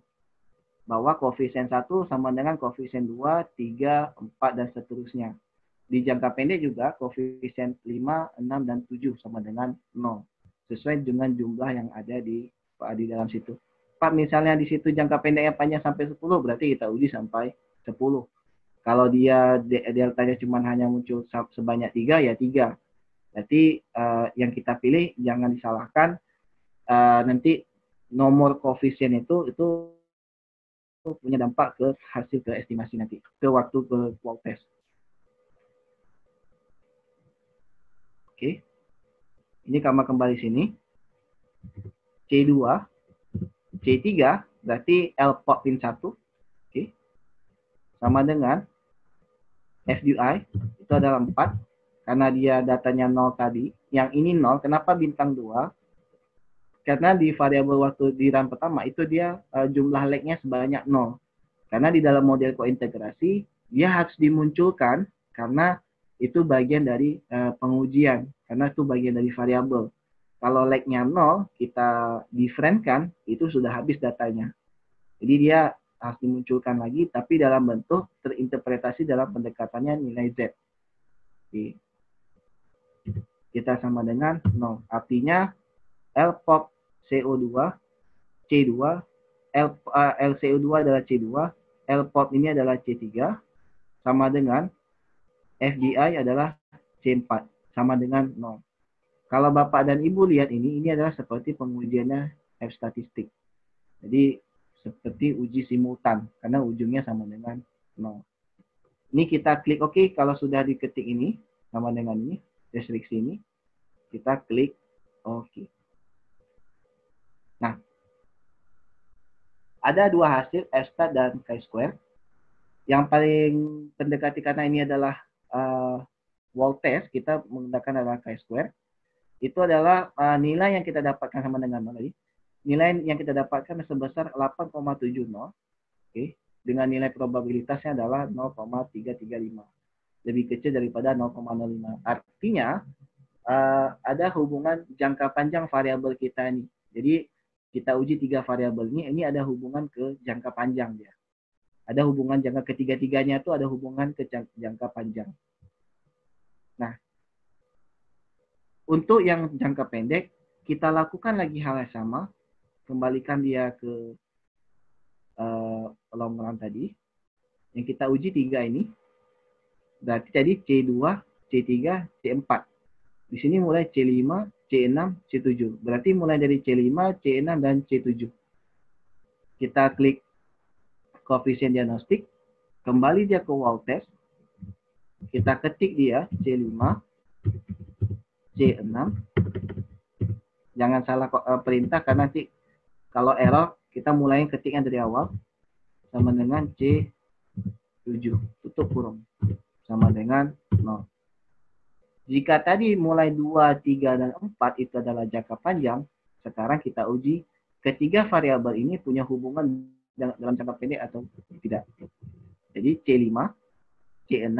bahwa koefisien 1 sama dengan koefisien 2, 3, 4, dan seterusnya. Di jangka pendek juga koefisien 5, 6, dan 7 sama dengan 0. Sesuai dengan jumlah yang ada di dalam situ. Pak, misalnya di situ jangka pendeknya panjang sampai 10, berarti kita uji sampai 10. Kalau dia deltanya cuma hanya muncul sebanyak 3, ya 3. Berarti yang kita pilih jangan disalahkan. Nanti nomor koefisien itu punya dampak ke hasil ke estimasi nanti, ke waktu ke wall test. Oke. Ini kembali sini. C2, C3 berarti L port pin 1. Oke. Sama dengan FDI itu adalah 4 karena dia datanya 0 tadi. Yang ini 0, kenapa bintang 2? Karena di variabel waktu di run pertama itu dia jumlah leg-nya sebanyak 0. Karena di dalam model kointegrasi dia harus dimunculkan karena itu bagian dari pengujian. Karena itu bagian dari variabel. Kalau leg-nya 0, kita different-kan, itu sudah habis datanya. Jadi dia harus dimunculkan lagi, tapi dalam bentuk terinterpretasi dalam pendekatannya nilai Z. Oke. Kita sama dengan 0. Artinya L pop CO2, C2, LCO2 adalah C2, L pop ini adalah C3, sama dengan FDI adalah C4, sama dengan 0. Kalau Bapak dan Ibu lihat ini adalah seperti pengujiannya F statistik. Jadi seperti uji simultan, karena ujungnya sama dengan 0. Ini kita klik OK, kalau sudah diketik ini, sama dengan ini, restriksi ini, kita klik OK. Nah, ada dua hasil, F-stat dan chi-square. Yang paling mendekati karena ini adalah wall test, kita menggunakan adalah chi-square. Itu adalah nilai yang kita dapatkan sama dengan tadi. Nilai yang kita dapatkan sebesar 8,70. Oke, dengan nilai probabilitasnya adalah 0,335. Lebih kecil daripada 0,05. Artinya, ada hubungan jangka panjang variabel kita ini. Jadi, kita uji 3 variabel ini ada hubungan ke jangka panjang dia. Ada hubungan jangka ketiga-tiganya itu ada hubungan ke jangka panjang. Nah, untuk yang jangka pendek, kita lakukan lagi hal yang sama. Kembalikan dia ke long run tadi. Yang kita uji 3 ini. Berarti tadi C2, C3, C4. Di sini mulai C5, C6, C7. Berarti mulai dari C5, C6, dan C7. Kita klik koefisien diagnostik. Kembali dia ke wall test. Kita ketik dia C5, C6. Jangan salah perintah karena nanti kalau error kita mulai ketiknya dari awal. Sama dengan C7. Tutup kurung. Sama dengan 0. Jika tadi mulai 2, 3, dan 4 itu adalah jangka panjang, sekarang kita uji ketiga variabel ini punya hubungan dalam jangka pendek atau tidak. Jadi C5, C6,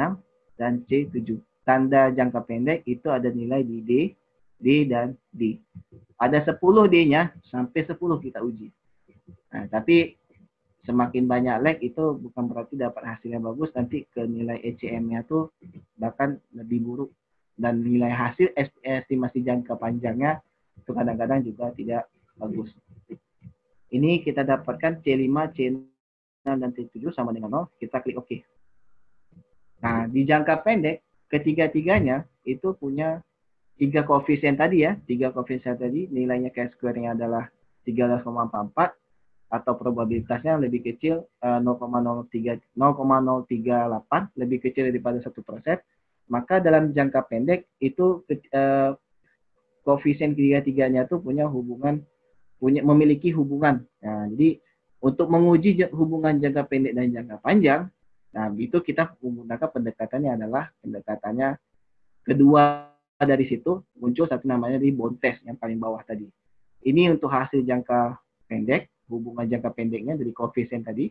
dan C7. Tanda jangka pendek itu ada nilai di D, D, dan D. Ada 10 D-nya, sampai 10 kita uji. Nah, tapi semakin banyak leg itu bukan berarti dapat hasil yang bagus, nanti ke nilai ECM-nya tuh bahkan lebih buruk dan nilai hasil estimasi jangka panjangnya itu kadang-kadang juga tidak bagus. Ini kita dapatkan C5, C6, dan C7 sama dengan 0, kita klik OK. Nah, di jangka pendek, ketiga-tiganya itu punya 3 koefisien tadi ya, 3 koefisien tadi, nilainya chi-square-nya adalah 13,44, atau probabilitasnya lebih kecil 0,038, lebih kecil daripada 1%, maka dalam jangka pendek itu koefisien ketiga-tiganya itu memiliki hubungan. Nah, jadi untuk menguji hubungan jangka pendek dan jangka panjang, nah itu kita menggunakan pendekatannya adalah pendekatannya kedua dari situ muncul satu namanya di bond test yang paling bawah tadi. Ini untuk hasil jangka pendek, hubungan jangka pendeknya dari koefisien tadi.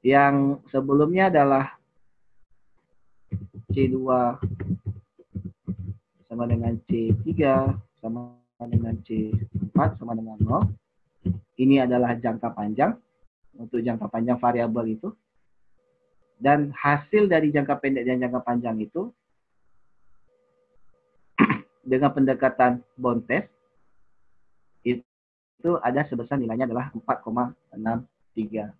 Yang sebelumnya adalah C2 sama dengan C3 sama dengan C4 sama dengan 0. Ini adalah jangka panjang, untuk jangka panjang variabel itu. Dan hasil dari jangka pendek dan jangka panjang itu dengan pendekatan bond test itu ada sebesar nilainya adalah 4,63.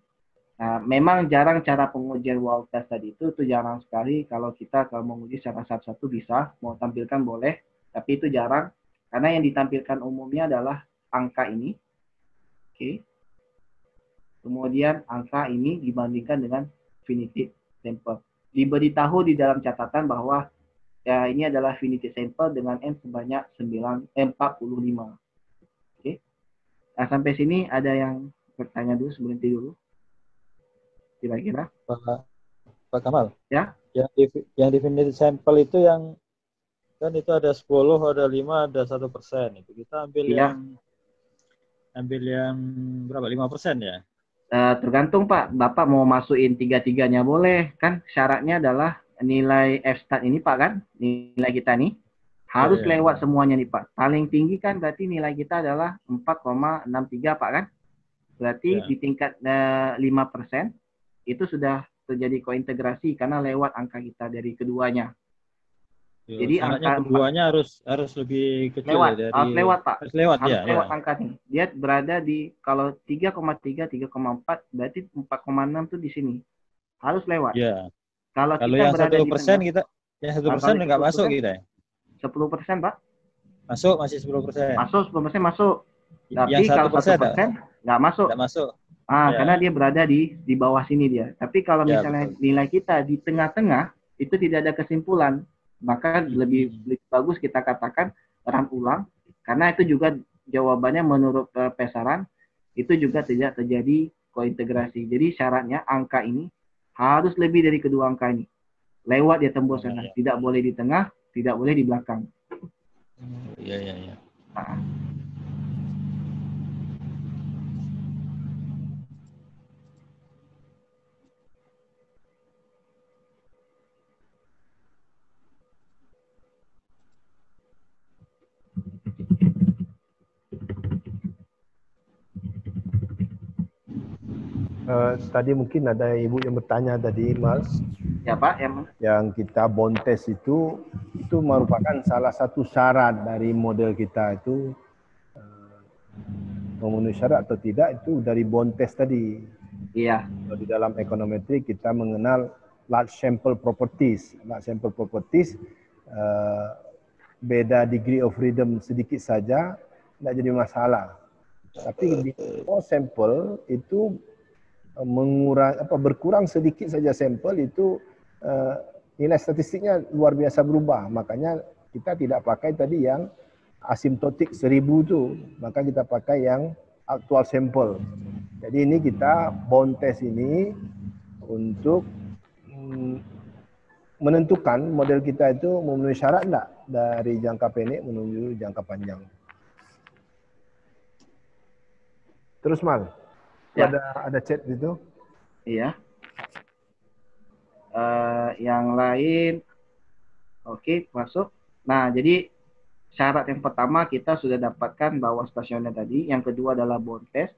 Nah, memang jarang cara pengujian wall test tadi itu jarang sekali. Kalau kita menguji secara satu-satu bisa, mau tampilkan boleh, tapi itu jarang karena yang ditampilkan umumnya adalah angka ini. Oke. Kemudian angka ini dibandingkan dengan finite sample. Diberitahu di dalam catatan bahwa ya ini adalah finite sample dengan N sebanyak 45. Oke. Nah, sampai sini ada yang bertanya dulu sebelum tidur dulu? Kira-kira? Pak Kamal? Ya? Yang finite sample itu yang kan itu ada 10, ada 5, ada 1%. Itu kita ambil Iya. yang berapa? 5% ya? Tergantung Pak, Bapak mau masukin tiga-tiganya boleh. Kan syaratnya adalah nilai F-stat ini Pak kan, nilai kita nih harus lewat semuanya nih Pak. Paling tinggi kan berarti nilai kita adalah 4,63 Pak kan. Berarti di tingkat 5% itu sudah terjadi kointegrasi karena lewat angka kita dari keduanya. Jadi angka keduanya harus lebih kecil lewat, ya dari harus lewat Pak. Harus lewat angka nih. Dia berada di kalau 3,3, 3,4 berarti 4,6 tuh di sini. Harus lewat. Ya. Kalau kita yang berada 1% di tengah, kita yang 1% nggak masuk kita ya. 10% Pak. Masuk masih 10%. Masuk 10% masuk. Tapi Yang kalau 1% nggak masuk. Nggak masuk. Karena dia berada di bawah sini dia. Tapi kalau misalnya nilai kita di tengah-tengah itu tidak ada kesimpulan, maka lebih bagus kita katakan run ulang karena itu juga jawabannya menurut pesaran itu juga tidak terjadi kointegrasi. Jadi syaratnya angka ini harus lebih dari kedua angka ini. Lewat dia tembus sana. Tidak boleh di tengah, tidak boleh di belakang. Iya. Nah. Tadi mungkin ada ibu yang bertanya tadi, Mas. Ya Pak, yang kita bond test itu merupakan salah satu syarat dari model kita itu memenuhi syarat atau tidak itu dari bond test tadi. Iya. Di dalam ekonometri kita mengenal large sample properties. Large sample properties beda degree of freedom sedikit saja tidak jadi masalah. Tapi di small sample itu berkurang sedikit saja sampel itu nilai statistiknya luar biasa berubah. Makanya kita tidak pakai tadi yang asimptotik 1000 itu, maka kita pakai yang actual sample. Jadi ini kita bond test ini untuk menentukan model kita itu memenuhi syarat enggak dari jangka pendek menuju jangka panjang. Terus Mal, ya. ada chat gitu? Iya. Yang lain, oke, masuk. Nah, jadi syarat yang pertama kita sudah dapatkan bahwa stasioner tadi. Yang kedua adalah bond test.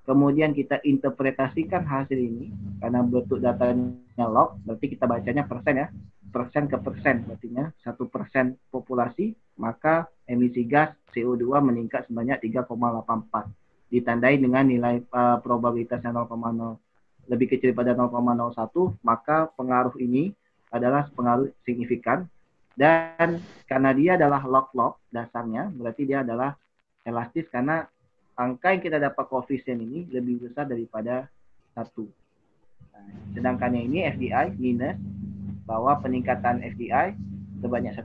Kemudian kita interpretasikan hasil ini karena bentuk datanya log, berarti kita bacanya persen ya. persen ke persen, artinya 1% populasi, maka emisi gas CO2 meningkat sebanyak 3,84. Ditandai dengan nilai probabilitasnya 0,0 lebih kecil pada 0,01, maka pengaruh ini adalah pengaruh signifikan. Dan karena dia adalah log-log dasarnya, berarti dia adalah elastis karena angka yang kita dapat koefisien ini lebih besar daripada 1. Nah, sedangkan yang ini FDI minus, bahwa peningkatan FDI sebanyak 1%,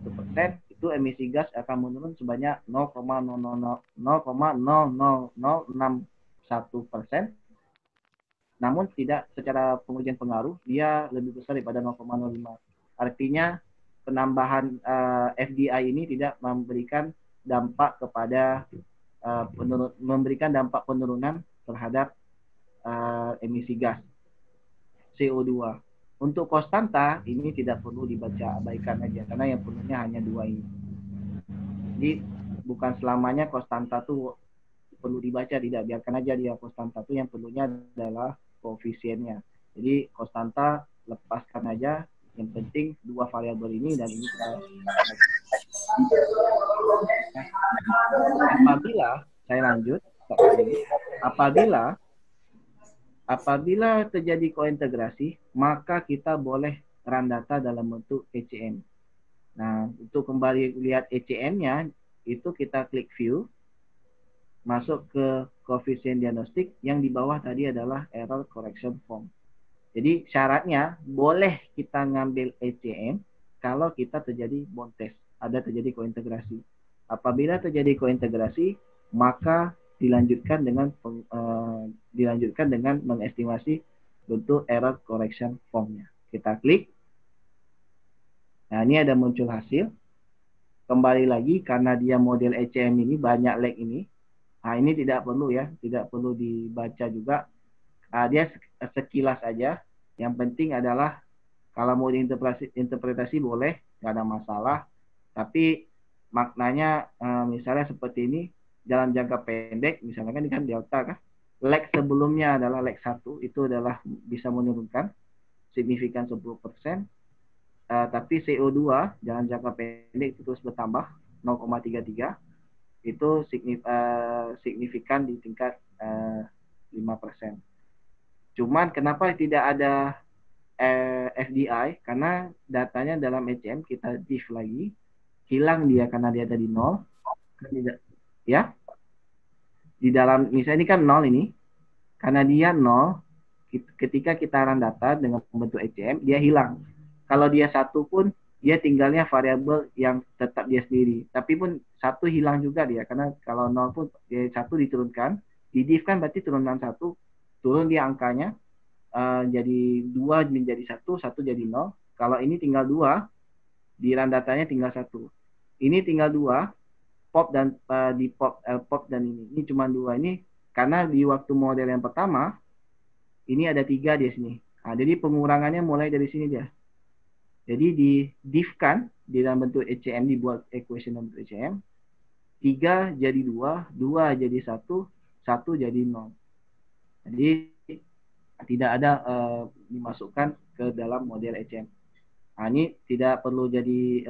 itu emisi gas akan menurun sebanyak 0,00061%. Namun tidak secara pengujian pengaruh, dia lebih besar daripada 0,05. Artinya penambahan FDI ini tidak memberikan dampak kepada memberikan dampak penurunan terhadap emisi gas CO2. Untuk konstanta ini tidak perlu dibaca, abaikan aja karena yang perlunya hanya 2 ini. Jadi bukan selamanya konstanta itu perlu dibaca, tidak, biarkan aja dia konstanta itu, yang perlunya adalah koefisiennya. Jadi konstanta lepaskan aja, yang penting 2 variabel ini dan ini kita apabila saya lanjut, apabila terjadi kointegrasi, maka kita boleh run data dalam bentuk ECM. Nah, untuk kembali lihat ECM-nya, itu kita klik view, masuk ke koefisien diagnostik, yang di bawah tadi adalah error correction form. Jadi syaratnya boleh kita ngambil ECM kalau kita terjadi bond test, ada terjadi kointegrasi. Apabila terjadi kointegrasi, maka dilanjutkan dengan mengestimasi bentuk error correction formnya. Kita klik. Nah, ini ada muncul hasil. Kembali lagi karena dia model ECM ini banyak lag ini. Nah, ini tidak perlu ya, tidak perlu dibaca juga. Dia sekilas aja. Yang penting adalah kalau mau diinterpretasi boleh, nggak ada masalah. Tapi maknanya misalnya seperti ini, dalam jangka pendek, misalnya kan ini kan delta kan, lag sebelumnya adalah lag 1, itu adalah bisa menurunkan signifikan 10%, tapi CO2 dalam jangka pendek itu terus bertambah 0,33, itu signifikan di tingkat 5%. Cuman kenapa tidak ada FDI? Karena datanya dalam ECM kita diff lagi, hilang dia karena dia ada di 0, kan tidak, ya. Di dalam, misalnya ini kan 0 ini, karena dia 0, ketika kita run data dengan membentuk ECM, dia hilang. Kalau dia 1 pun, dia tinggalnya variabel yang tetap dia sendiri. Tapi pun 1 hilang juga dia, karena kalau 0 pun, dia 1 diturunkan, di diff kan berarti turunan 1, turun dia angkanya, jadi 2 menjadi 1, 1 jadi 0. Kalau ini tinggal 2, di run datanya tinggal 1. Ini tinggal 2, pop dan di pop dan ini cuma 2 ini, karena di waktu model yang pertama ini ada 3 di sini. Nah, jadi pengurangannya mulai dari sini dia. Jadi di diff kan di dalam bentuk ECM, dibuat equation dalam bentuk ECM, 3 jadi 2, 2 jadi 1, 1 jadi 0. Jadi tidak ada dimasukkan ke dalam model ECM. Nah, ini tidak perlu jadi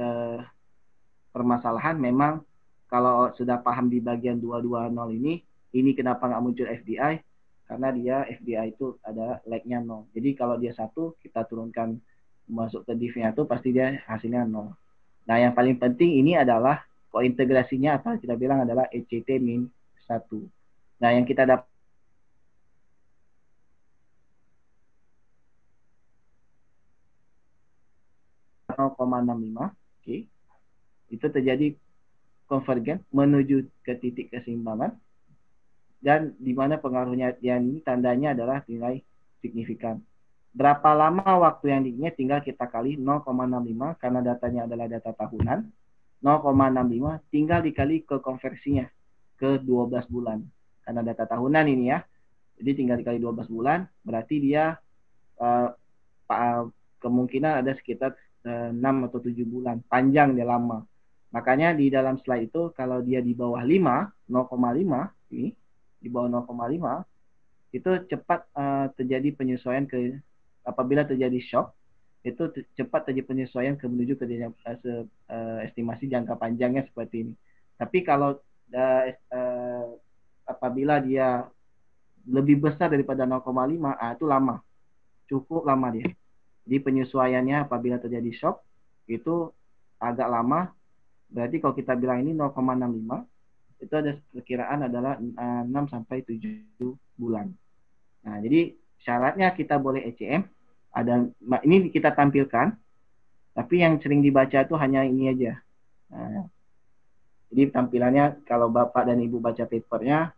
permasalahan. Memang kalau sudah paham di bagian 220 ini kenapa nggak muncul FDI? Karena dia FDI itu ada lag-nya 0. Jadi kalau dia 1, kita turunkan masuk ke div-nya itu pasti dia hasilnya 0. Nah, yang paling penting ini adalah kointegrasinya, atau kita bilang adalah ECT-1. Nah, yang kita dapat oke. Itu terjadi konvergen menuju ke titik keseimbangan, dan di mana pengaruhnya yang ini tandanya adalah nilai signifikan. Berapa lama waktu yang diingat tinggal kita kali 0,65 karena datanya adalah data tahunan. 0,65 tinggal dikali ke konversinya ke 12 bulan. Karena data tahunan ini ya. Jadi tinggal dikali 12 bulan, berarti dia kemungkinan ada sekitar 6 atau 7 bulan. Panjang dia, lama. Makanya di dalam slide itu kalau dia di bawah 5, 0,5 ini, di bawah 0,5 itu cepat terjadi penyesuaian apabila terjadi shock, itu cepat terjadi penyesuaian menuju ke estimasi jangka panjangnya seperti ini. Tapi kalau apabila dia lebih besar daripada 0,5, itu lama, cukup lama dia. Jadi penyesuaiannya apabila terjadi shock itu agak lama. Berarti kalau kita bilang ini 0,65, itu ada perkiraan adalah 6 sampai 7 bulan. Nah, jadi syaratnya kita boleh ECM. Ini kita tampilkan, tapi yang sering dibaca itu hanya ini aja. Nah, jadi tampilannya kalau Bapak dan Ibu baca papernya,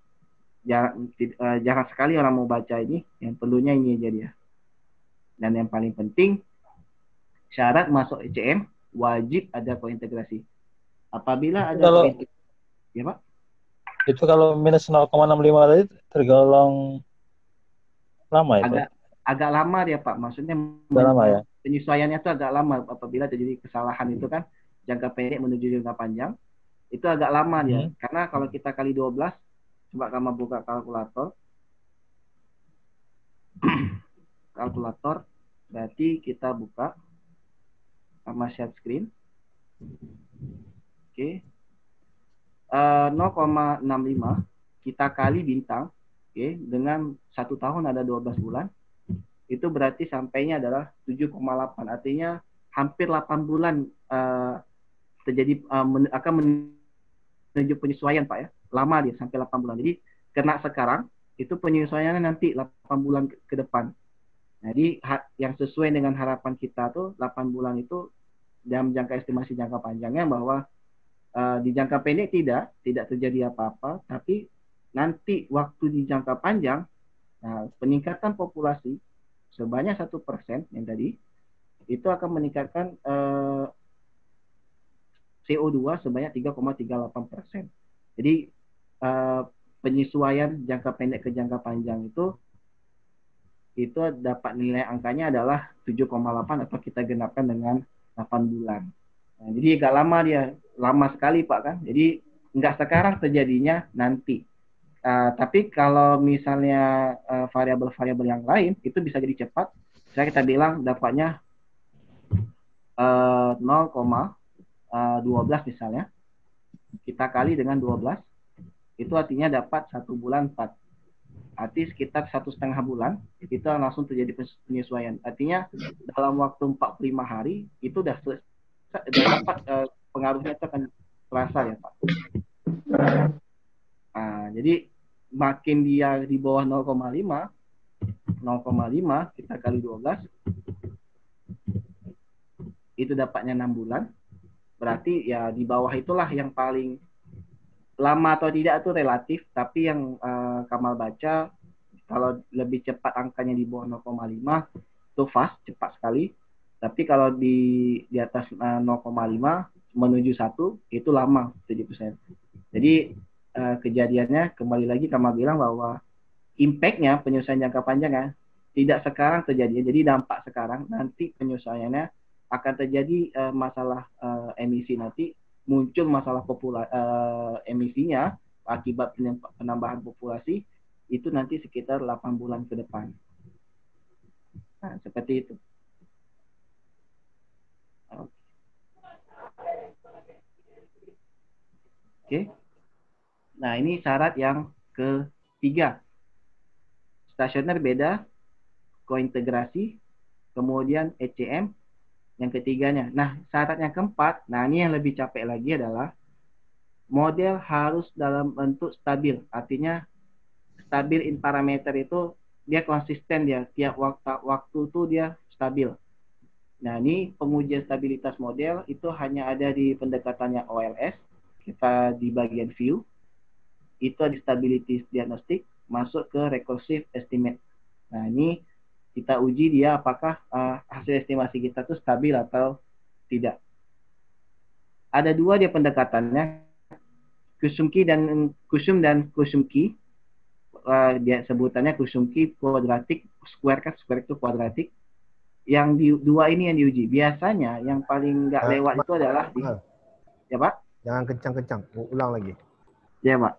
jarang sekali orang mau baca ini. Yang perlunya ini aja dia. Dan yang paling penting, syarat masuk ECM wajib ada kointegrasi. Apabila ada kointegrasi, ya Pak? Itu kalau minus 0,65 tadi tergolong lama ya Pak? Agak lama dia Pak. Maksudnya lama, ya? Penyesuaiannya itu agak lama apabila terjadi kesalahan itu kan jangka pendek menuju jangka panjang. Itu agak lama dia. Karena kalau kita kali 12, coba kamu buka kalkulator. Kalkulator, berarti kita buka sama share screen. Oke. 0,65 kita kali bintang, oke, dengan 1 tahun ada 12 bulan. Itu berarti sampainya adalah 7,8. Artinya hampir 8 bulan terjadi akan menuju penyesuaian Pak ya. Lama dia sampai 8 bulan. Jadi kena sekarang itu penyesuaiannya nanti 8 bulan ke depan. Jadi yang sesuai dengan harapan kita tuh 8 bulan itu dalam jangka estimasi jangka panjangnya bahwa di jangka pendek tidak terjadi apa-apa, tapi nanti waktu di jangka panjang, peningkatan populasi sebanyak 1% yang tadi itu akan meningkatkan CO2 sebanyak 3,38%. Jadi penyesuaian jangka pendek ke jangka panjang itu dapat nilai angkanya adalah 7,8 atau kita genapkan dengan 8 bulan. Nah, jadi agak lama dia, lama sekali Pak kan. Jadi nggak sekarang terjadinya nanti. Tapi kalau misalnya variabel-variabel yang lain itu bisa jadi cepat. Saya kita bilang dapatnya 0,12 misalnya. Kita kali dengan 12, itu artinya dapat 1 bulan 4. Arti sekitar 1,5 bulan itu langsung terjadi penyesuaian. Artinya dalam waktu 45 hari itu udah dapat pengaruhnya itu akan terasa ya Pak. Jadi makin dia di bawah 0,5 kita kali 12 itu dapatnya 6 bulan. Berarti ya di bawah itulah yang paling lama atau tidak itu relatif, tapi yang Kamal baca kalau lebih cepat angkanya di bawah 0,5 itu fast, cepat sekali. Tapi kalau di atas 0,5 menuju 1 itu lama 7%. Jadi kejadiannya kembali lagi Kamal bilang bahwa impact-nya penyesuaian jangka panjangnya tidak sekarang terjadi. Jadi dampak sekarang, nanti penyesuaiannya akan terjadi masalah emisi nanti, muncul masalah emisinya akibat penambahan populasi itu nanti sekitar 8 bulan ke depan. Nah, seperti itu. Oke. Nah, ini syarat yang ketiga. Stasioner beda, kointegrasi, kemudian ECM yang ketiganya. Nah, syarat yang keempat, nah ini yang lebih capek lagi adalah model harus dalam bentuk stabil. Artinya stabil in parameter itu dia konsisten dia, tiap waktu itu dia stabil. Nah, ini pengujian stabilitas model itu hanya ada di pendekatannya OLS. Kita di bagian view, itu ada stability diagnostic, masuk ke recursive estimate. Nah, ini kita uji dia apakah hasil estimasi kita itu stabil atau tidak. Ada dua dia pendekatannya, Kusumki dan Kusumki. Dia sebutannya Kusumki kuadratik, square itu kuadratik. Yang dua ini yang diuji. Biasanya yang paling nggak lewat itu adalah ya Pak. Jangan kencang-kencang, ulang lagi. Ya Pak.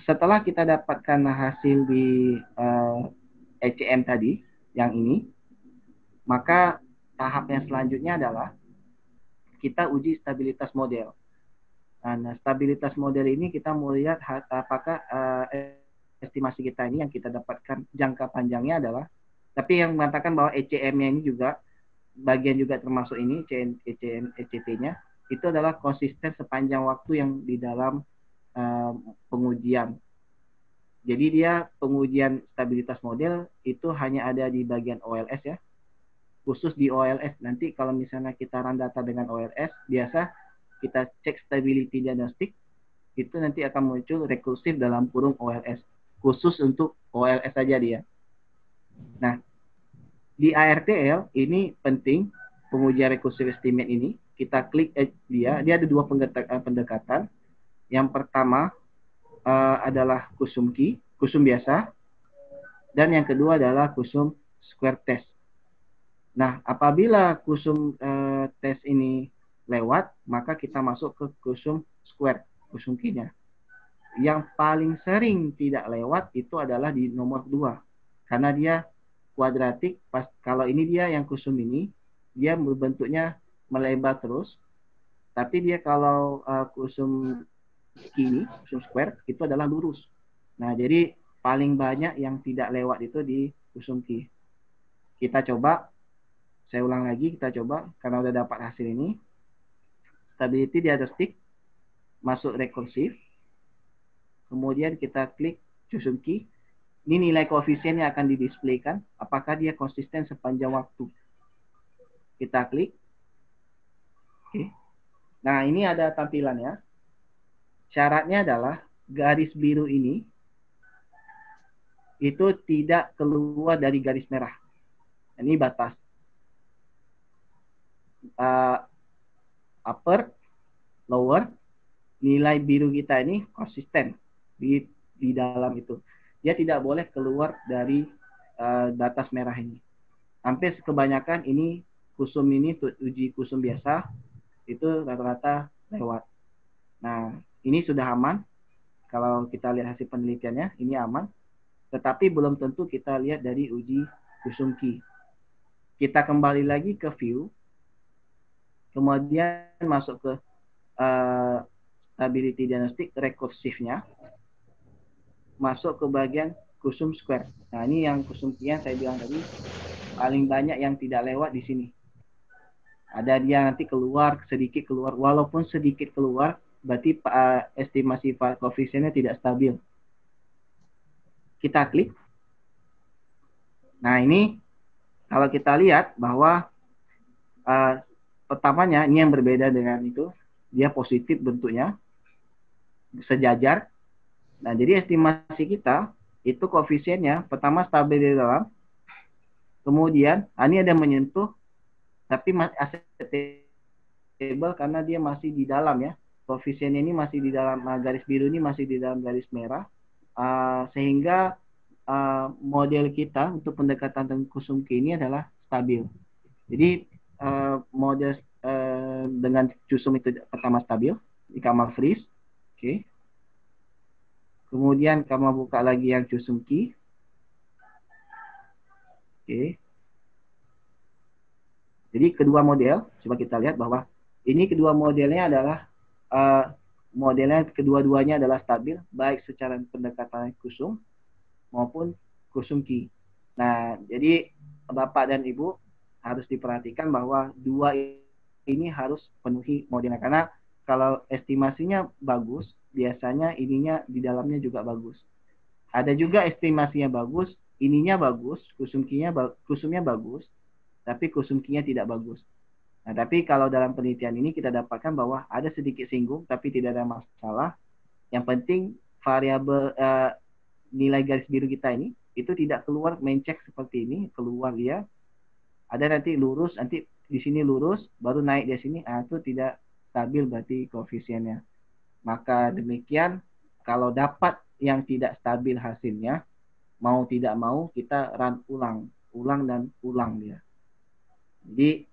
Setelah kita dapatkan hasil di ECM tadi, yang ini, maka tahap yang selanjutnya adalah kita uji stabilitas model. Nah, stabilitas model ini kita mau lihat apakah estimasi kita ini yang kita dapatkan jangka panjangnya adalah, tapi yang mengatakan bahwa ECM-nya ini juga bagian juga termasuk ini, ECM, ECT-nya itu adalah konsisten sepanjang waktu yang di dalam pengujian. Jadi dia pengujian stabilitas model itu hanya ada di bagian OLS ya, khusus di OLS. Nanti kalau misalnya kita run data dengan OLS, biasa kita cek stability diagnostic, itu nanti akan muncul rekursif dalam kurung OLS. Khusus untuk OLS saja dia. Nah, di ARTL ini penting, pengujian rekursif estimate ini, kita klik dia ada dua pendekatan. Yang pertama adalah kusum biasa, dan yang kedua adalah kusum square test. Nah, apabila kusum test ini lewat, maka kita masuk ke kusum square, kusum key-nya. Yang paling sering tidak lewat itu adalah di nomor 2, karena dia kuadratik. Kalau ini dia yang kusum ini, dia berbentuknya melebar terus, tapi dia kalau kusum key, kusum square, itu adalah lurus. Nah, jadi paling banyak yang tidak lewat itu di kusum key. Kita coba, saya ulang lagi, kita coba, karena udah dapat hasil ini. Stability diagnostic, masuk rekursif, kemudian kita klik kusum key. Ini nilai koefisien yang akan didisplaykan, apakah dia konsisten sepanjang waktu. Kita klik. Oke. Nah, ini ada tampilannya. Syaratnya adalah garis biru ini itu tidak keluar dari garis merah. Ini batas. Upper, lower, nilai biru kita ini konsisten di dalam itu. Dia tidak boleh keluar dari batas merah ini. Hampir kebanyakan ini kusum ini uji kusum biasa itu rata-rata lewat. Nah, ini sudah aman. Kalau kita lihat hasil penelitiannya, ini aman. Tetapi belum tentu kita lihat dari uji kusum key. Kita kembali lagi ke view. Kemudian masuk ke stability diagnostic rekursifnya. Masuk ke bagian kusum square. Nah, ini yang kusum key yang saya bilang tadi, paling banyak yang tidak lewat di sini. Ada dia nanti keluar, sedikit keluar. Walaupun sedikit keluar, berarti estimasi koefisiennya tidak stabil. Kita klik. Nah, ini kalau kita lihat bahwa pertamanya ini yang berbeda dengan itu, dia positif bentuknya, sejajar. Nah, jadi estimasi kita itu koefisiennya pertama stabil di dalam, kemudian ini ada menyentuh, tapi masih acceptable karena dia masih di dalam ya. Koefisiennya ini masih di dalam garis biru ini masih di dalam garis merah, sehingga model kita untuk pendekatan dengan kusum key ini adalah stabil. Jadi model dengan kusum itu pertama stabil, di kamar freeze, oke. Kemudian kamu buka lagi yang kusum key, oke. Jadi kedua model, coba kita lihat bahwa ini kedua modelnya adalah modelnya kedua-duanya adalah stabil, baik secara pendekatan kusum maupun kusum key. Nah, jadi Bapak dan Ibu harus diperhatikan bahwa dua ini harus penuhi modelnya, karena kalau estimasinya bagus, biasanya ininya di dalamnya juga bagus. Ada juga estimasinya bagus, ininya bagus, kusumnya bagus, tapi kusum key-nya tidak bagus. Nah, tapi kalau dalam penelitian ini kita dapatkan bahwa ada sedikit singgung, tapi tidak ada masalah. Yang penting variabel nilai garis biru kita ini itu tidak keluar mencek seperti ini, keluar dia. Ada nanti lurus, nanti di sini lurus, baru naik di sini, itu tidak stabil berarti koefisiennya. Maka demikian, kalau dapat yang tidak stabil hasilnya, mau tidak mau kita run ulang dan ulang dia. Jadi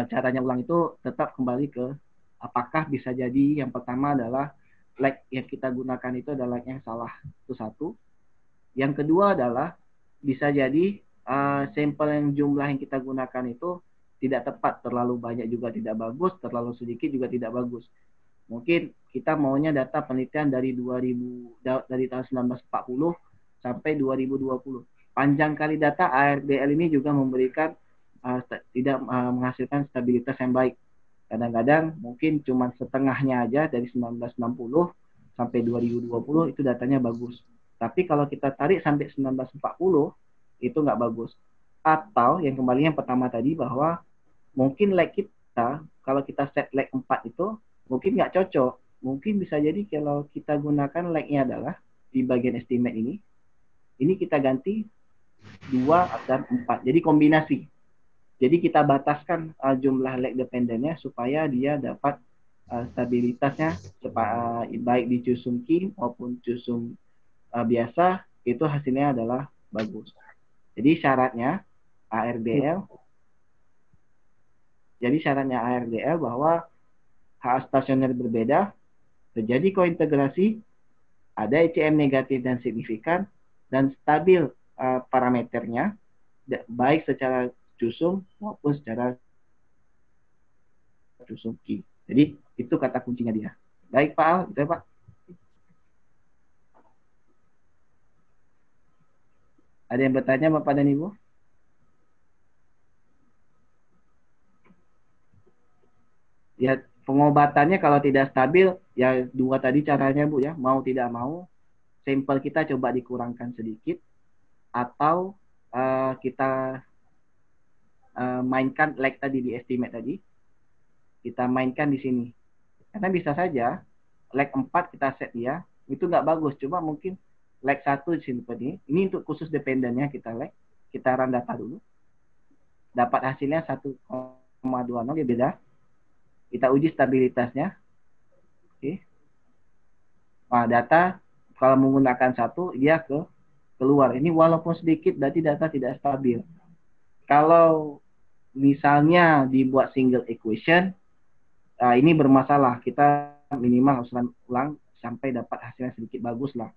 caranya ulang itu tetap kembali ke apakah bisa jadi yang pertama adalah lag yang kita gunakan itu adalah lag yang salah, itu satu. Yang kedua adalah bisa jadi sampel yang jumlah yang kita gunakan itu tidak tepat, terlalu banyak juga tidak bagus, terlalu sedikit juga tidak bagus. Mungkin kita maunya data penelitian dari dari tahun 1940 sampai 2020. Panjang kali data ARDL ini juga memberikan tidak menghasilkan stabilitas yang baik. Kadang-kadang mungkin cuma setengahnya aja dari 1960 sampai 2020 itu datanya bagus. Tapi kalau kita tarik sampai 1940 itu nggak bagus. Atau yang kembali yang pertama tadi bahwa mungkin lag kita kalau kita set lag 4 itu mungkin nggak cocok. Mungkin bisa jadi kalau kita gunakan lag-nya adalah di bagian estimate ini kita ganti 2 dan 4. Jadi kombinasi. Jadi kita bataskan jumlah lag dependennya supaya dia dapat stabilitasnya baik di Choosum Key maupun Choosum biasa itu hasilnya adalah bagus. Jadi syaratnya ARDL bahwa HA stasioner berbeda, terjadi kointegrasi, ada ECM negatif dan signifikan, dan stabil parameternya, baik secara Choosum maupun secara Choosum Key. Jadi itu kata kuncinya dia. Baik Pak Al, gitu ya, Pak. Ada yang bertanya Bapak dan Ibu? Ya, pengobatannya kalau tidak stabil, ya 2 tadi caranya Bu ya, mau tidak mau, sampel kita coba dikurangkan sedikit, atau kita mainkan lag tadi di estimate tadi, kita mainkan di sini. Karena bisa saja lag 4 kita set dia, itu nggak bagus, cuma mungkin lag 1 di sini seperti ini untuk khusus dependennya kita lag, kita run data dulu, dapat hasilnya 1,20 dia beda. Kita uji stabilitasnya. Oke. Nah, data kalau menggunakan 1 dia keluar. Ini walaupun sedikit berarti data tidak stabil. Kalau misalnya dibuat single equation, ini bermasalah. Kita minimal harus ulang sampai dapat hasilnya sedikit bagus lah.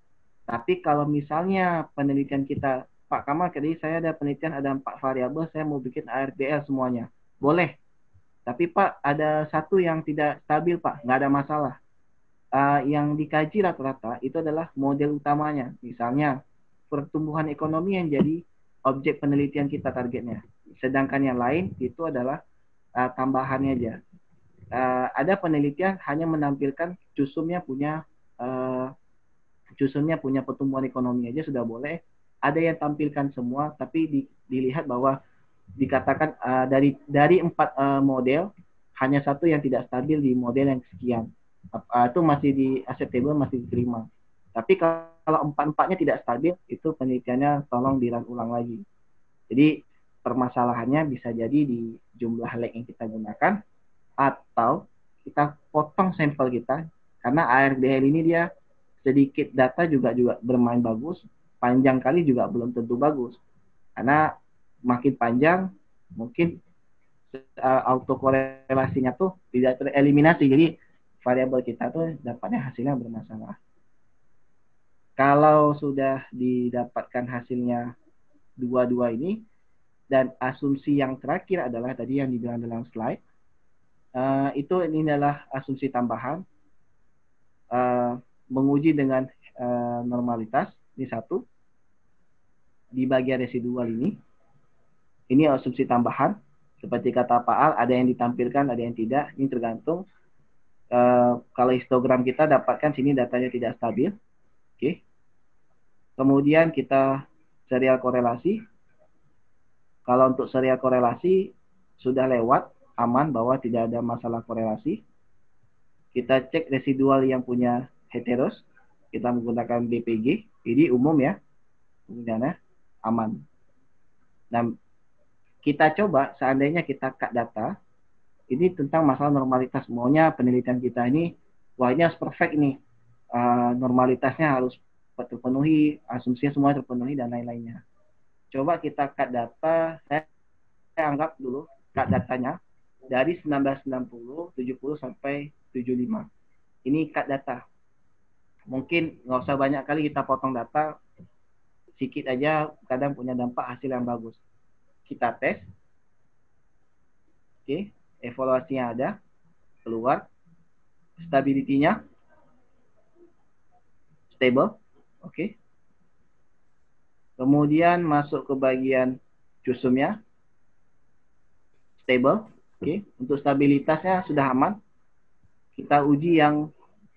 Tapi kalau misalnya penelitian kita, Pak Kamal, tadi saya ada penelitian ada 4 variabel, saya mau bikin ARDL semuanya. Boleh. Tapi Pak, ada 1 yang tidak stabil Pak, nggak ada masalah. Yang dikaji rata-rata itu adalah model utamanya. Misalnya, pertumbuhan ekonomi yang jadi objek penelitian kita targetnya. Sedangkan yang lain itu adalah tambahannya aja. Ada penelitian hanya menampilkan Choosumnya punya pertumbuhan ekonomi aja sudah boleh. Ada yang tampilkan semua, tapi dilihat bahwa dikatakan dari 4 model hanya 1 yang tidak stabil di model yang sekian, itu masih di acceptable, masih diterima. Tapi kalau 4-4-nya tidak stabil, itu penelitiannya tolong dirun ulang lagi. Jadi permasalahannya bisa jadi di jumlah lag yang kita gunakan, atau kita potong sampel kita, karena ARDL ini dia sedikit data juga bermain bagus, panjang kali juga belum tentu bagus, karena makin panjang mungkin autokorelasinya tuh tidak tereliminasi, jadi variabel kita tuh dapatnya hasilnya bermasalah. Kalau sudah didapatkan hasilnya dua ini, dan asumsi yang terakhir adalah tadi yang dibilang dalam slide, ini adalah asumsi tambahan, menguji dengan normalitas, ini 1, di bagian residual ini asumsi tambahan, seperti kata Pak Al, ada yang ditampilkan, ada yang tidak, ini tergantung. Kalau histogram kita dapatkan sini datanya tidak stabil. Oke. Kemudian kita serial korelasi. Kalau untuk serial korelasi sudah lewat, aman bahwa tidak ada masalah korelasi. Kita cek residual yang punya heteros, kita menggunakan BPG, ini umum ya, kemudian aman. Dan kita coba seandainya kita cut data, ini tentang masalah normalitas. Maunya penelitian kita ini, wah ini harus perfect ini. Normalitasnya harus terpenuhi, asumsinya semua terpenuhi, dan lain-lainnya. Coba kita cut data, saya anggap dulu cut datanya, dari 1960, 70 sampai 75. Ini cut data. Mungkin nggak usah banyak kali kita potong data, sedikit aja kadang punya dampak hasil yang bagus. Kita tes. Oke, evaluasinya ada, keluar. Stability-nya stable. Oke. Kemudian masuk ke bagian cusumnya. Stable. Oke. Untuk stabilitasnya sudah aman. Kita uji yang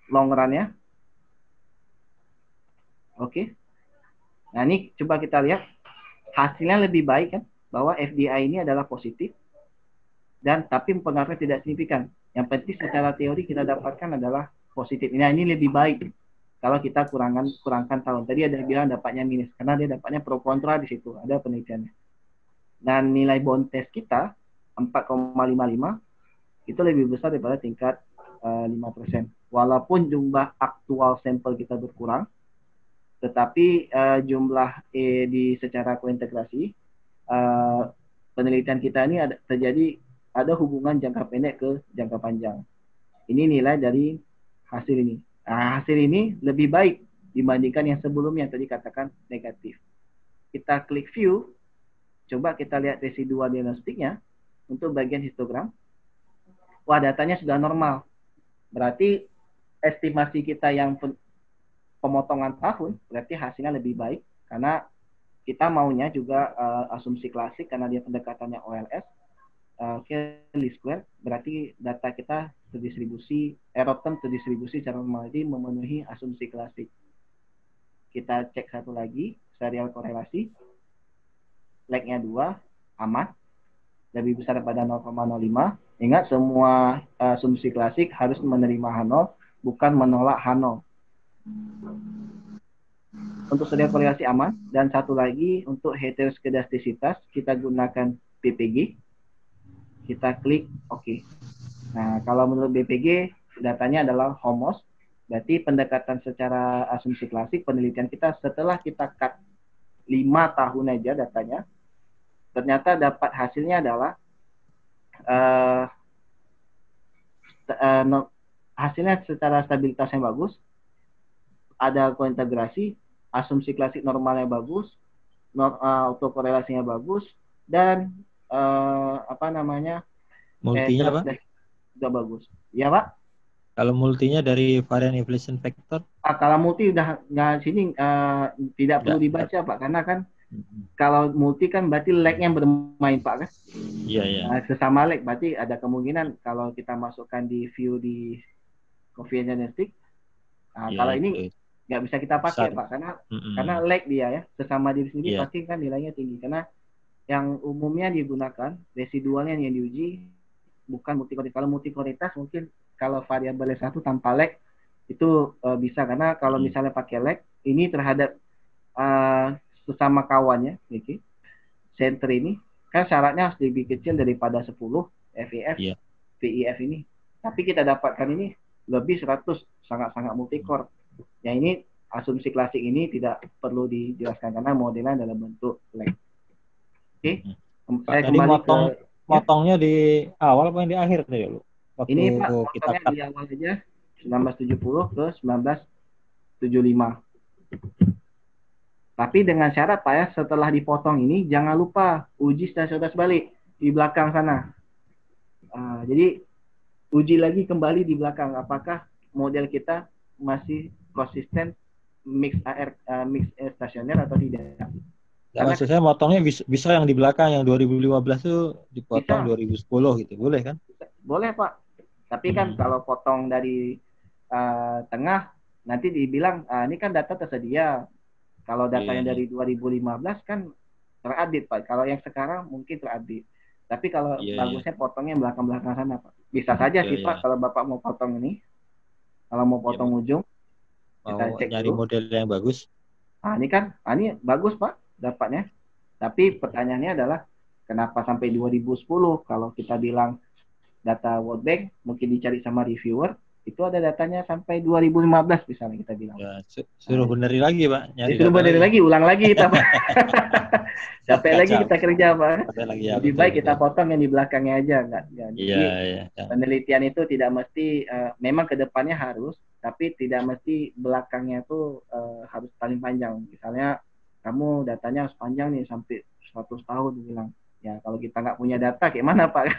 long run-nya. Oke. Nah, ini coba kita lihat. Hasilnya lebih baik kan. Bahwa FDI ini adalah positif. Dan tapi pengaruhnya tidak signifikan. Yang penting secara teori kita dapatkan adalah positif. Nah, ini lebih baik. Kalau kita kurangkan tahun. Tadi ada yang bilang dapatnya minus. Karena dia dapatnya pro kontra di situ. Ada penelitiannya. Dan nilai bond test kita 4,55 itu lebih besar daripada tingkat 5%. Walaupun jumlah aktual sampel kita berkurang. Tetapi jumlah di secara kointegrasi penelitian kita ini ada hubungan jangka pendek ke jangka panjang. Ini nilai dari hasil ini. Nah, hasil ini lebih baik dibandingkan yang sebelumnya tadi katakan negatif. Kita klik view, coba kita lihat residual diagnostiknya untuk bagian histogram. Wah, datanya sudah normal. Berarti estimasi kita yang pemotongan tahun, berarti hasilnya lebih baik karena kita maunya juga asumsi klasik karena dia pendekatannya OLS. Least square, berarti data kita terdistribusi, error term terdistribusi secara normal, jadi memenuhi asumsi klasik. Kita cek satu lagi, serial korelasi, lag-nya 2, aman, lebih besar daripada 0,05. Ingat, semua asumsi klasik harus menerima H0, bukan menolak H0. Untuk serial korelasi aman, dan satu lagi untuk heteroskedastisitas, kita gunakan BPG. Kita klik OK. Nah, kalau menurut BPG, datanya adalah homos. Berarti pendekatan secara asumsi klasik, penelitian kita setelah kita cut 5 tahun aja datanya, ternyata dapat hasilnya adalah hasilnya secara stabilitas yang bagus, ada kointegrasi, asumsi klasik normalnya bagus, autokorelasinya bagus, dan multinya Pak? Sudah bagus. Ya Pak? Kalau multinya dari varian inflation factor? Kalau multi udah nggak sini tidak perlu dibaca Pak, karena kan kalau multi kan berarti lag-nya bermain Pak kan? Iya. Sesama lag berarti ada kemungkinan kalau kita masukkan di view di coefficient diagnostic. Kalau ini nggak bisa kita pakai Pak, karena lag dia ya, sesama diri sendiri pasti kan nilainya tinggi, karena yang umumnya digunakan residualnya yang diuji bukan multikoritas. Kalau multikoritas mungkin kalau variabel 1 tanpa lag itu bisa, karena kalau misalnya pakai lag ini terhadap sesama kawannya, center ini kan syaratnya harus lebih kecil daripada 10 FEF, VIF ini. Tapi kita dapatkan ini lebih 100, sangat-sangat multicore. Yang ini asumsi klasik ini tidak perlu dijelaskan karena modelnya dalam bentuk lag. Oke. Saya tadi kembali motongnya di awal apa yang di akhir tadi lu? Ini Pak, motongnya di awal aja 1970 ke 1975. Tapi dengan syarat Pak ya, setelah dipotong ini jangan lupa uji stasiun balik di belakang sana. Jadi uji lagi kembali di belakang apakah model kita masih konsisten mix stasioner atau tidak. Ya, maksud saya motongnya bisa yang di belakang yang 2015 itu dipotong bisa. 2010 gitu, boleh kan? Boleh Pak. Tapi kan kalau potong dari tengah nanti dibilang ini kan data tersedia. Kalau datanya dari 2015 kan terupdate Pak. Kalau yang sekarang mungkin terupdate. Tapi kalau bagusnya potongnya belakang-belakang sana Pak. Bisa saja sih Pak kalau Bapak mau potong ini. Kalau mau potong ujung kita cek nyari dulu model yang bagus. Ini kan ini bagus Pak dapatnya. Tapi pertanyaannya adalah kenapa sampai 2010 kalau kita bilang data World Bank mungkin dicari sama reviewer itu ada datanya sampai 2015 misalnya kita bilang. Ya, suruh benerin lagi Pak. Suruh benerin lagi, ulang lagi kita Pak. Capek lagi kita kerja Pak. Lebih baik kita potong yang di belakangnya aja enggak. Jadi penelitian itu tidak mesti memang kedepannya harus, tapi tidak mesti belakangnya itu harus paling panjang. Misalnya kamu datanya harus panjang nih sampai 100 tahun, dia bilang. Ya kalau kita nggak punya data kayak mana Pak?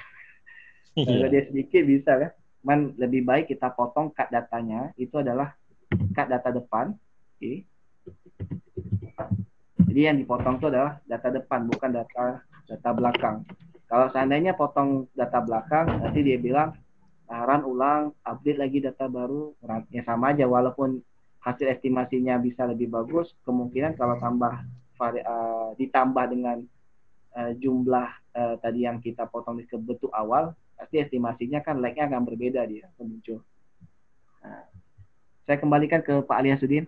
Kalau dia sedikit bisa kan. Cuman lebih baik kita potong cut datanya, itu adalah cut data depan. Oke. Jadi yang dipotong itu adalah data depan, bukan data belakang. Kalau seandainya potong data belakang, nanti dia bilang run ulang, update lagi data baru, ya sama aja. Walaupun hasil estimasinya bisa lebih bagus, kemungkinan kalau ditambah dengan jumlah tadi yang kita potong di bentuk awal, pasti estimasinya lag-nya akan berbeda dia muncul. Nah, saya kembalikan ke Pak Ali Hasudin.